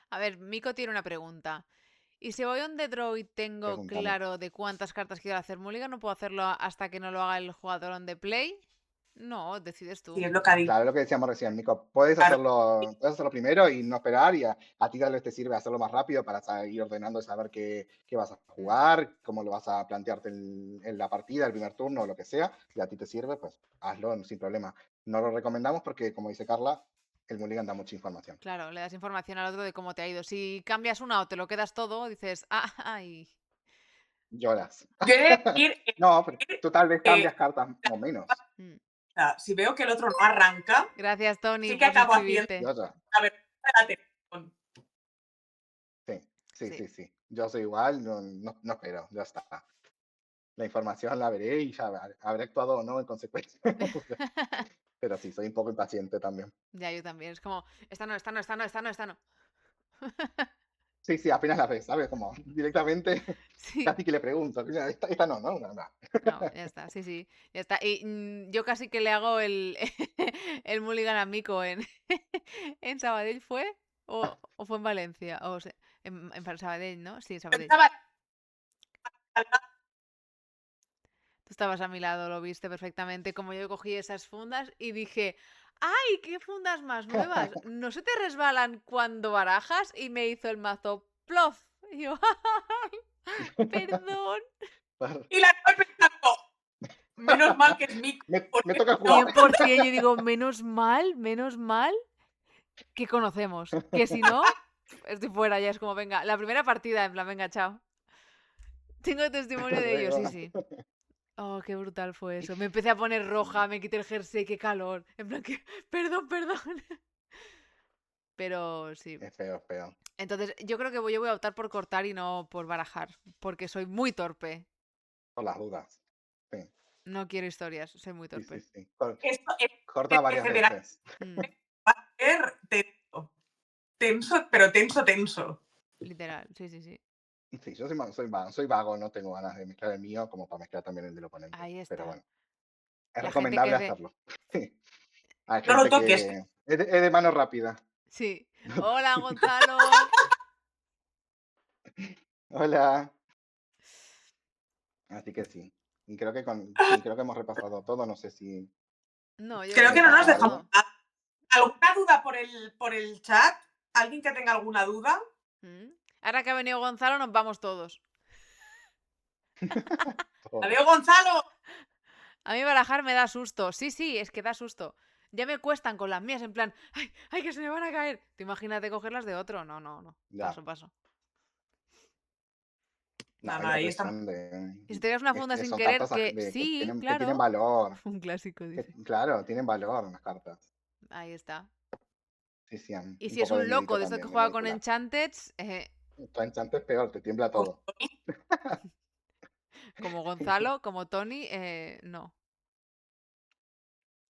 A ver, Miko tiene una pregunta. ¿Y si voy on the draw y tengo
Pregúntame.
claro de cuántas cartas quiero hacer mulligan, no puedo hacerlo hasta que no lo haga el jugador on the play? No, decides tú.
Sí, es lo que ha dicho.
Claro, lo que decíamos recién, Mico. Puedes hacerlo primero y no esperar, y a ti tal vez te sirve hacerlo más rápido para ir ordenando y saber qué vas a jugar, cómo lo vas a plantearte en la partida, el primer turno o lo que sea. Si a ti te sirve, pues hazlo sin problema. No lo recomendamos porque, como dice Carla, el mulligan da mucha información.
Claro, le das información al otro de cómo te ha ido. Si cambias una o te lo quedas todo, dices, ay.
Lloras.
Yo he de decir,
No, pero tú tal vez cambias cartas o menos.
si veo que el otro no arranca,
Gracias, Tony,
sí que
por
acabo haciendo.
suscribirte.
A ver, espérate.
Sí. Yo soy igual, no espero, ya está. La información la veré y ya habré actuado o no en consecuencia. Pero sí, soy un poco impaciente también.
Ya, yo también. Es como, esta no.
Sí, apenas la ves, ¿sabes? Como directamente,
Sí.
casi que le pregunto, esta no.
No, ya está, sí, ya está. Y yo casi que le hago el, el mulligan a Miko en, en Sabadell, ¿fue? ¿O fue en Valencia? O sea, en Sabadell, ¿no? Sí, en Sabadell. Tú estabas a mi lado, lo viste perfectamente, como yo cogí esas fundas y dije, ¡ay, qué fundas más nuevas! ¿No se te resbalan cuando barajas? Y me hizo el mazo plof. Y yo, perdón.
Y la estoy pensando, menos mal que es Mico.
Me toca jugar.
100%, yo digo, menos mal que conocemos. Que si no, estoy fuera, ya es como, venga, la primera partida, en plan, venga, chao. Tengo testimonio de ello, sí. Oh, qué brutal fue eso. Me empecé a poner roja, me quité el jersey, qué calor. En plan, que, perdón. Pero sí.
Es feo.
Entonces, yo creo que yo voy a optar por cortar y no por barajar, porque soy muy torpe.
Por las dudas. Sí.
No quiero historias, soy muy torpe.
Sí.
Esto
Corta varias veces.
va a ser tenso. Tenso, pero tenso.
Literal, sí.
Sí, yo soy vago, no tengo ganas de mezclar el mío como para mezclar también el del oponente.
Ahí está.
Pero bueno, es
La gente
recomendable
que ve-
hacerlo. Hay
No lo
gente
toques.
que es de mano rápida.
Sí. Hola, Gonzalo.
Hola. Así que sí. Y creo que hemos repasado todo. No sé si.
No, yo
Creo que no nos
pasa
dejamos
algo.
nada. ¿Alguna duda por el chat? ¿Alguien que tenga alguna duda?
Ahora que ha venido Gonzalo, nos vamos todos.
¡Adiós, Gonzalo!
A mí barajar me da susto. Sí, es que da susto. Ya me cuestan con las mías, en plan, ¡ay, que se me van a caer! ¿Te imagínate cogerlas de otro? No.
Ya.
Paso.
No,
Nada,
y la
ahí está.
presión de.
Y si te quedas una funda sin
Son
querer,
cartas
que
que
sí,
tienen
claro.
valor.
Un clásico, dice.
Claro, tienen valor las cartas.
Ahí está.
Sí,
Y
un
si es
poco de
un loco
miedito
de estos que
también, de
juega con
manipular.
Enchanted,
Tu enchante es peor, te tiembla todo.
como Gonzalo, como Tony, no.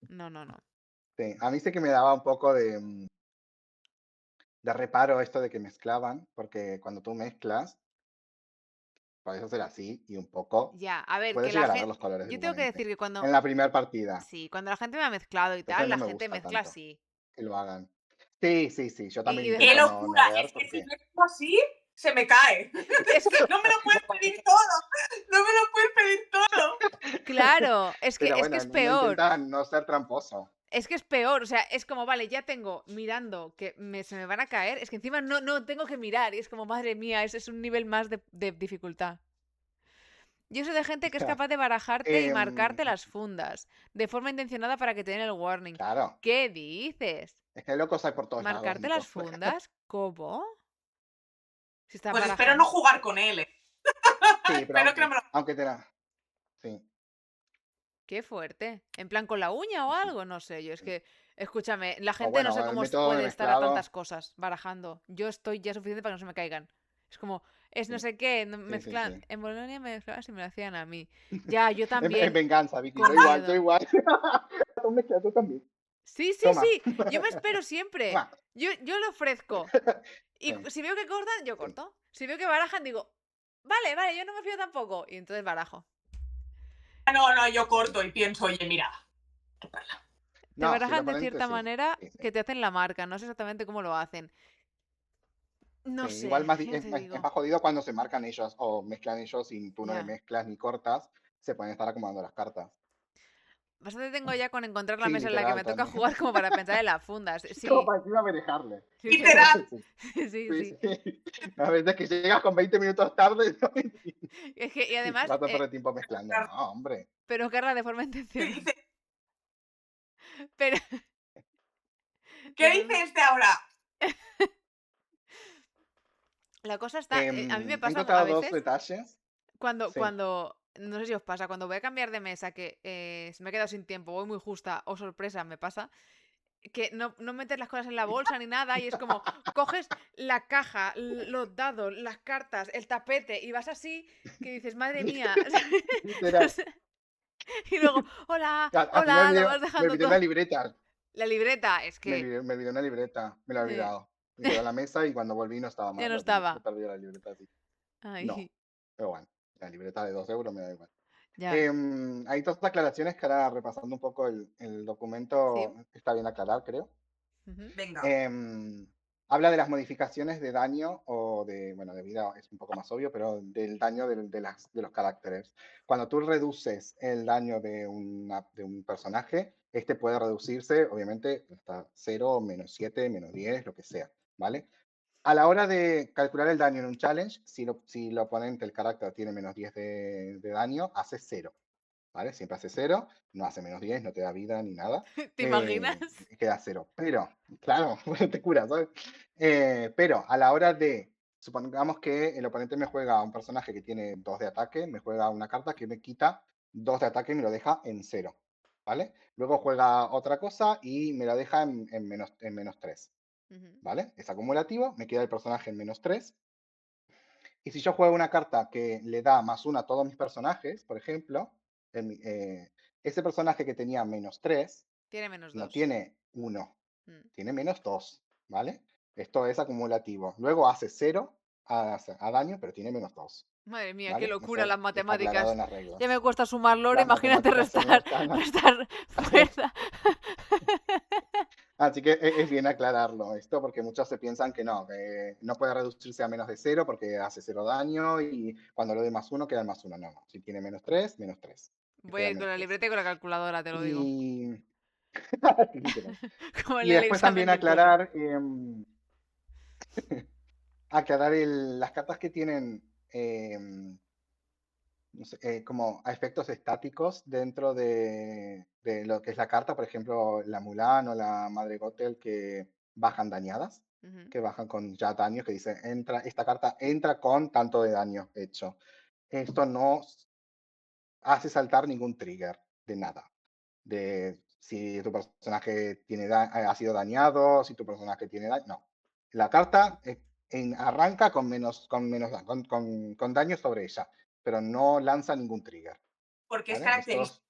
No, no, no.
Sí, a mí sí que me daba un poco de reparo esto de que mezclaban, porque cuando tú mezclas, puedes hacer así y un poco,
Ya, a ver, que
puedes
la
llegar a ver
gente...
los colores del
Yo tengo que
oponente.
decir que cuando...
En la primera partida.
Sí, cuando la gente me ha mezclado y
Entonces
tal,
no
la
me
gente
gusta
mezcla
tanto
así.
que lo hagan. Sí, sí, sí, yo también
Y dices
¡Qué
intento
como...
no
locura!
ver
Es que si
porque...
mezclo así, se me cae.
Es
Es que
que,
no me lo puedes pedir todo. No me lo puedes pedir todo.
claro,
Pero
es que
bueno,
es
uno
peor.
intenta no ser tramposo.
Es que es peor, o sea, es como, vale, ya tengo mirando que se me van a caer, es que encima no tengo que mirar y es como, madre mía, ese es un nivel más de dificultad. Yo soy de gente que es capaz de barajarte y
Em,
marcarte las fundas, de forma intencionada para que te den el warning.
claro,
¿Qué dices?
es que locos hay por todos lados,
¿Marcarte las
Nico.
fundas? ¿Cómo? Si estás
Pues espero no
barajando.
jugar con él.
Sí, pero
Espero que no me lo...
aunque te la... Sí,
Qué fuerte. ¿En plan con la uña o
sí, sí,
algo? No sé, yo es
sí.
que, escúchame, la
O
gente no sé
bueno, el
cómo
método de
puede estar a tantas
mezclado.
cosas barajando. Yo estoy ya suficiente para que no se me caigan. Es como, es no
Sí,
sé qué,
sí, sí,
mezclan.
sí.
En Bolonia me mezclaban si me lo hacían a mí. Ya, yo
Es
también,
venganza, Vicky. Yo
con
igual, yo
miedo.
igual. Tú mezclas, tú también.
Sí, sí,
Toma.
sí. Yo me espero siempre.
Mua.
Yo lo ofrezco. Y
Sí,
si veo que cortan, yo
sí.
corto. Si veo que barajan, digo, vale, vale, yo no me fío tampoco. Y entonces barajo.
No, no, yo corto y pienso, oye, mira,
Te
No, si el
barajan de
oponente
cierta
sí.
manera
Sí, sí.
que te hacen la marca. No sé exactamente cómo lo hacen.
Sí,
No
igual
sé,
más,
ya
es,
te
es
digo.
más jodido cuando se marcan ellos o mezclan ellos y tú no le
Ya.
mezclas ni cortas, se pueden estar acomodando las cartas.
Bastante tengo ya con encontrar la
Sí,
mesa en la que
literal
me toca
también.
jugar como para pensar en las fundas.
Como
Sí,
para encima manejarle.
literal.
literal.
Sí,
Sí, sí,
sí,
sí.
sí. A veces que llegas con 20 minutos tarde, ¿no?
Es que, y
Y
además,
vas a perder tiempo mezclando. No, hombre.
pero Carla de forma
¿Qué
intencional.
dice,
Pero de
¿qué
forma...
dice este ahora?
La cosa está, a mí me
He
pasa a
encontrado dos
veces
detalles. Sí.
no sé si os pasa, cuando voy a cambiar de mesa, que se me ha quedado sin tiempo, voy muy justa o sorpresa, me pasa, que no metes las cosas en la bolsa ni nada y es como, coges la caja, los dados, las cartas, el tapete y vas así que dices, madre mía. O
Literal.
sea, y luego, hola,
Así
hola, lo vas
me
dejando
olvidé
todo.
una libreta.
La libreta, es que
Me olvidé una libreta. Me la he
eh,
olvidado. Me quedó en la mesa y cuando volví no estaba
ya
más.
no
He
estaba.
perdido la libreta así. No.
Ay,
Pero bueno, la libreta de 2 € me da igual.
ya.
Hay dos aclaraciones que ahora repasando un poco el documento
Sí.
está bien aclarar, creo.
Ujú.
Venga.
Em, Habla de las modificaciones de daño o de, bueno, de vida es un poco más obvio, pero del daño de los caracteres. Cuando tú reduces el daño de un personaje, este puede reducirse, obviamente, hasta 0, -7, -10, lo que sea, ¿vale? A la hora de calcular el daño en un challenge, si el oponente, el carácter, tiene -10 de daño, hace 0. ¿Vale? Siempre hace 0, no hace -10, no te da vida ni nada.
¿Te imaginas?
Queda 0. Pero, claro, te cura, ¿sabes? Pero a la hora de, supongamos que el oponente me juega a un personaje que tiene 2 de ataque, me juega una carta que me quita 2 de ataque y me lo deja en 0. ¿Vale? Luego juega otra cosa y me la deja en -3.
Ujú.
¿Vale? Es acumulativo, me queda el personaje en -3. Y si yo juego una carta que le da +1 a todos mis personajes, por ejemplo, ese personaje que tenía -3
Tiene menos
no
dos.
tiene 1,
Mm.
tiene -2, ¿vale? Esto es acumulativo. Luego hace 0 a daño, pero tiene -2,
Madre mía, qué
¿vale?
locura
Eso
las
está aclarado
matemáticas.
en las
Ya me
reglas.
cuesta sumar lore,
Las
imagínate
matemáticas son unos canas.
restar fuerza.
Así que es bien aclararlo esto, porque muchos se piensan que no puede reducirse a menos de 0 porque hace 0 daño y cuando le doy +1 queda el +1. No, no. Si tiene -3, -3. Se
Voy
queda
a
en
ir con la
-3.
libreta y con la calculadora, te lo digo.
Y, literal.
Como en
Y
el
después
examen
también
de TOEFL.
aclarar las cartas que tienen no sé, como a efectos estáticos dentro de lo que es la carta, por ejemplo, la Mulan o la Madre Gothel que bajan dañadas,
Ujú.
que bajan con ya daño, que dice, esta carta entra con tanto de daño hecho. Esto no hace saltar ningún trigger de nada. De si tu personaje ha sido dañado, si tu personaje tiene daño, no. La carta arranca con daño sobre ella, pero no lanza ningún trigger,
Porque es
¿vale?
característico.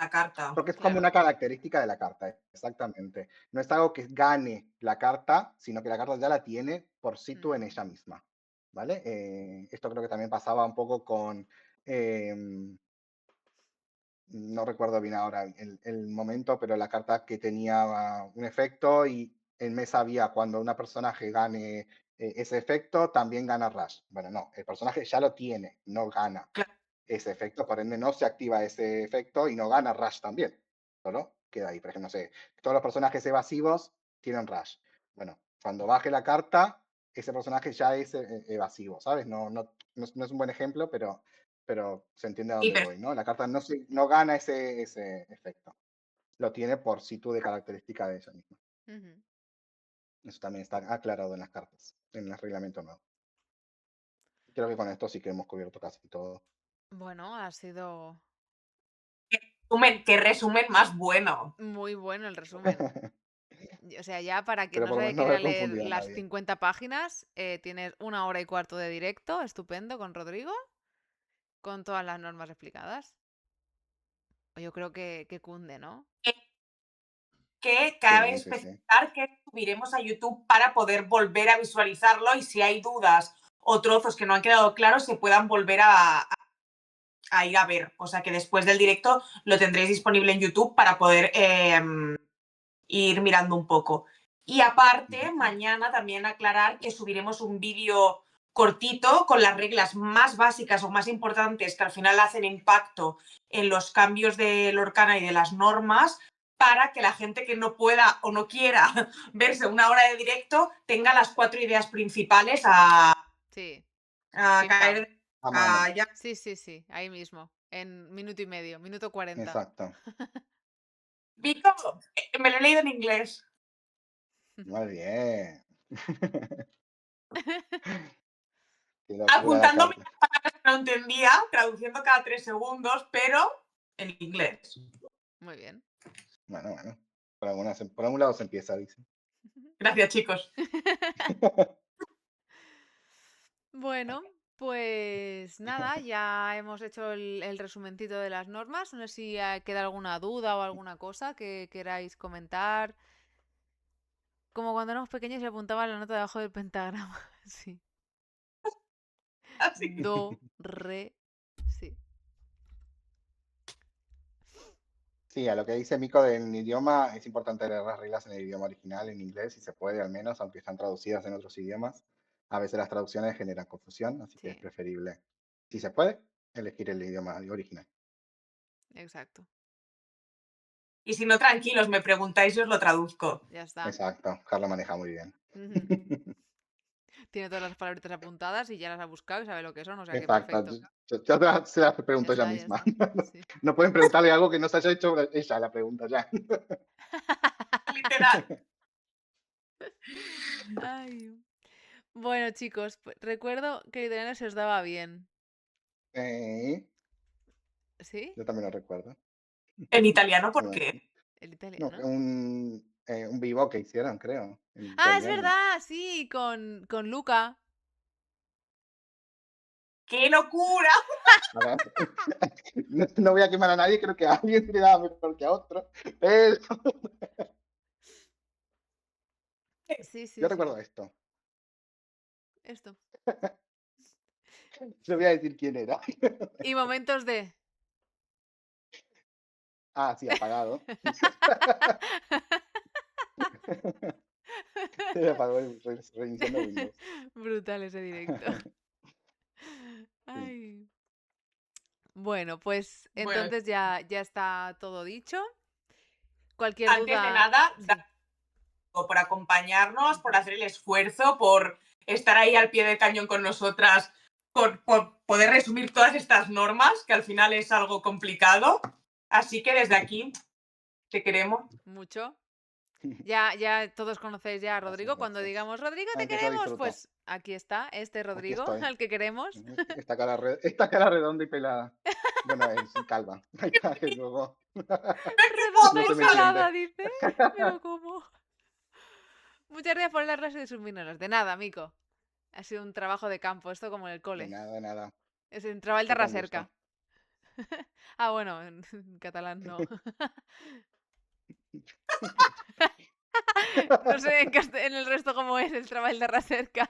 la carta.
Porque es
Claro.
como una característica de la carta, exactamente. No es algo que gane la carta, sino que la carta ya la tiene por situ en ella misma, ¿vale? Esto creo que también pasaba un poco con... no recuerdo bien ahora el momento, pero la carta que tenía un efecto y en mesa había cuando una personaje gane ese efecto, también gana Rush. Bueno, no, el personaje ya lo tiene, no gana
Claro.
ese efecto, por ende no se activa ese efecto y no gana Rush también. Solo queda ahí, por ejemplo, no sé, todos los personajes evasivos tienen Rush. Bueno, cuando baje la carta, ese personaje ya es evasivo, ¿sabes? No es un buen ejemplo, pero se entiende a
Sí,
dónde
pero
voy, ¿no? La carta no gana ese efecto. Lo tiene por situ de característica de ella misma.
Ujú.
Eso también está aclarado en las cartas, en el reglamento nuevo. Creo que con esto sí que hemos cubierto casi todo.
Bueno, ha sido
qué resumen más bueno.
muy bueno el resumen. O sea, ya para quien
Pero
no
por lo
se
menos no
quiera
haber
leer
confundido a
las
nadie.
50 páginas, tienes 1 hora y cuarto de directo, estupendo, con Rodrigo, con todas las normas explicadas. Yo creo que cunde, ¿no?
Que cabe
Sí, sí, sí.
especificar que subiremos a YouTube para poder volver a visualizarlo y si hay dudas o trozos que no han quedado claros se puedan volver a ir a ver. O sea que después del directo lo tendréis disponible en YouTube para poder ir mirando un poco. Y aparte, mañana también aclarar que subiremos un vídeo cortito con las reglas más básicas o más importantes que al final hacen impacto en los cambios de Lorcana y de las normas para que la gente que no pueda o no quiera verse 1 hora de directo tenga las 4 ideas principales
Sí,
a
pim pam.
caer
A mano.
ya.
Sí, ahí mismo, en minuto y medio, minuto 40.
Exacto.
Vico, me lo he leído en inglés.
Muy bien. Qué locura la
Apuntándome
carta.
palabras que no entendía, traduciendo cada 3 segundos, pero en inglés.
Muy bien.
Bueno. Por algún lado se empieza, dice.
Gracias, chicos.
Bueno, pues nada, ya hemos hecho el resumentito de las normas. No sé si queda alguna duda o alguna cosa que queráis comentar. Como cuando éramos pequeños y apuntaba la nota debajo del pentagrama. Sí.
Así.
Do, re, sí.
Sí, a lo que dice Mico del idioma, es importante leer las reglas en el idioma original, en inglés, si se puede al menos, aunque están traducidas en otros idiomas. A veces las traducciones generan confusión, así que es
Sí,
preferible, si se puede, elegir el idioma original.
exacto.
Y si no, tranquilos, me preguntáis y os lo traduzco.
Ya está.
Exacto, Carla maneja muy bien.
Ujú. Tiene todas las palabritas apuntadas y ya las ha buscado y sabe lo que son, o sea que
Exacto,
perfecto.
se las
Ya
pregunto ella
está, ya
misma.
está. Sí.
No pueden preguntarle algo que no se haya hecho ella, la pregunta ya.
Literal.
Ay. Bueno, chicos, recuerdo que el italiano se os daba bien. ¿Sí?
Yo también lo recuerdo.
En italiano, ¿por
Bueno,
qué?
El
no,
italiano.
un vivo que hicieron, creo, en
Ah, es
italiano.
verdad, sí, con Luca.
¡Qué locura!
Ahora, no voy a quemar a nadie, creo que a alguien se le daba mejor que a otro, pero
Sí, sí,
yo
sí.
recuerdo esto.
Esto.
Yo voy a decir quién era.
Y momentos de...
Ah, sí, apagado. Se le apagó reiniciando Windows.
Brutal ese directo.
Sí.
Ay. Bueno, pues
Bueno,
entonces ya está todo dicho. Cualquier
antes de
duda,
nada,
sí,
por acompañarnos, por hacer el esfuerzo, por estar ahí al pie del cañón con nosotras, por poder resumir todas estas normas, que al final es algo complicado. Así que desde aquí te queremos.
mucho. Ya todos conocéis ya a
Gracias,
Rodrigo. Cuando
gracias.
digamos Rodrigo, te
Aunque yo
queremos,
disfruto.
pues aquí está, este
Aquí
Rodrigo
estoy.
al que queremos.
Esta cara redonda y pelada. Bueno, es calva. Ahí está, que luego no
Redonda y
se me
pelada,
entiende.
dice. Pero ¿cómo? Muchas gracias por las de sus minoras. De nada, Mico. Ha sido un trabajo de campo, esto como en el
De
cole.
nada, de nada.
Es entraba el de
Fue con gusto.
recerca. Ah, bueno, en catalán no. No sé en el resto cómo es el treball de recerca.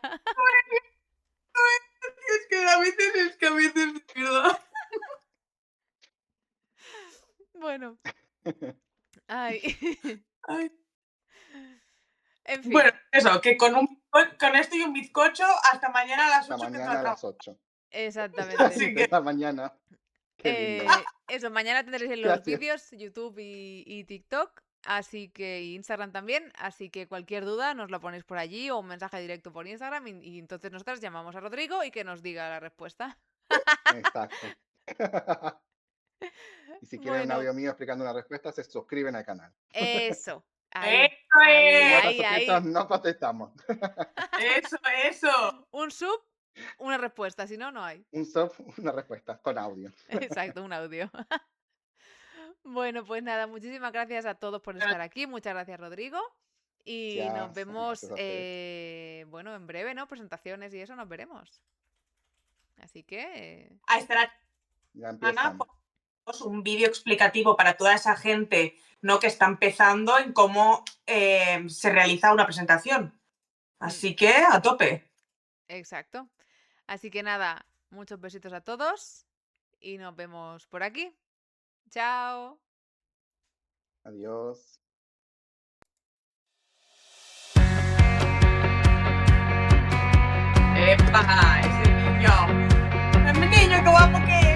Es que a veces, de verdad.
Bueno. Ay.
Ay.
En fin.
Bueno, eso, que con esto y un bizcocho hasta mañana a las
Hasta
8 que
mañana a las
acabamos.
8.
Exactamente.
Así que
Hasta mañana. Qué lindo.
Eso, mañana tendréis los
Gracias.
vídeos, YouTube y TikTok, así que y Instagram también, así que cualquier duda nos lo ponéis por allí o un mensaje directo por Instagram y entonces nosotras llamamos a Rodrigo y que nos diga la respuesta.
Exacto. Y si quieren un
Bueno,
audio mío explicando una respuesta, se suscriben al canal.
eso. Ahí,
¡Eso
ahí,
Si no estás
ahí,
suscrito,
ahí.
no contestamos.
eso.
Un sub, una respuesta, si no, no hay.
Un sub, una respuesta con audio.
Exacto, un audio. Bueno, pues nada, muchísimas gracias a todos por estar aquí. Muchas gracias, Rodrigo. Y nos
Gracias,
vemos,
gracias a ustedes.
bueno, en breve, ¿no? Presentaciones y eso nos veremos. Así que...
A esta
Ya
semana
empiezan.
ponemos un vídeo explicativo para toda esa gente, ¿no?, que está empezando en cómo se realiza una presentación. Así que a tope.
Exacto. Así que nada, muchos besitos a todos y nos vemos por aquí. Chao.
Adiós.
¡Epa! Ese niño. ¡Mi niño, qué guapo que es!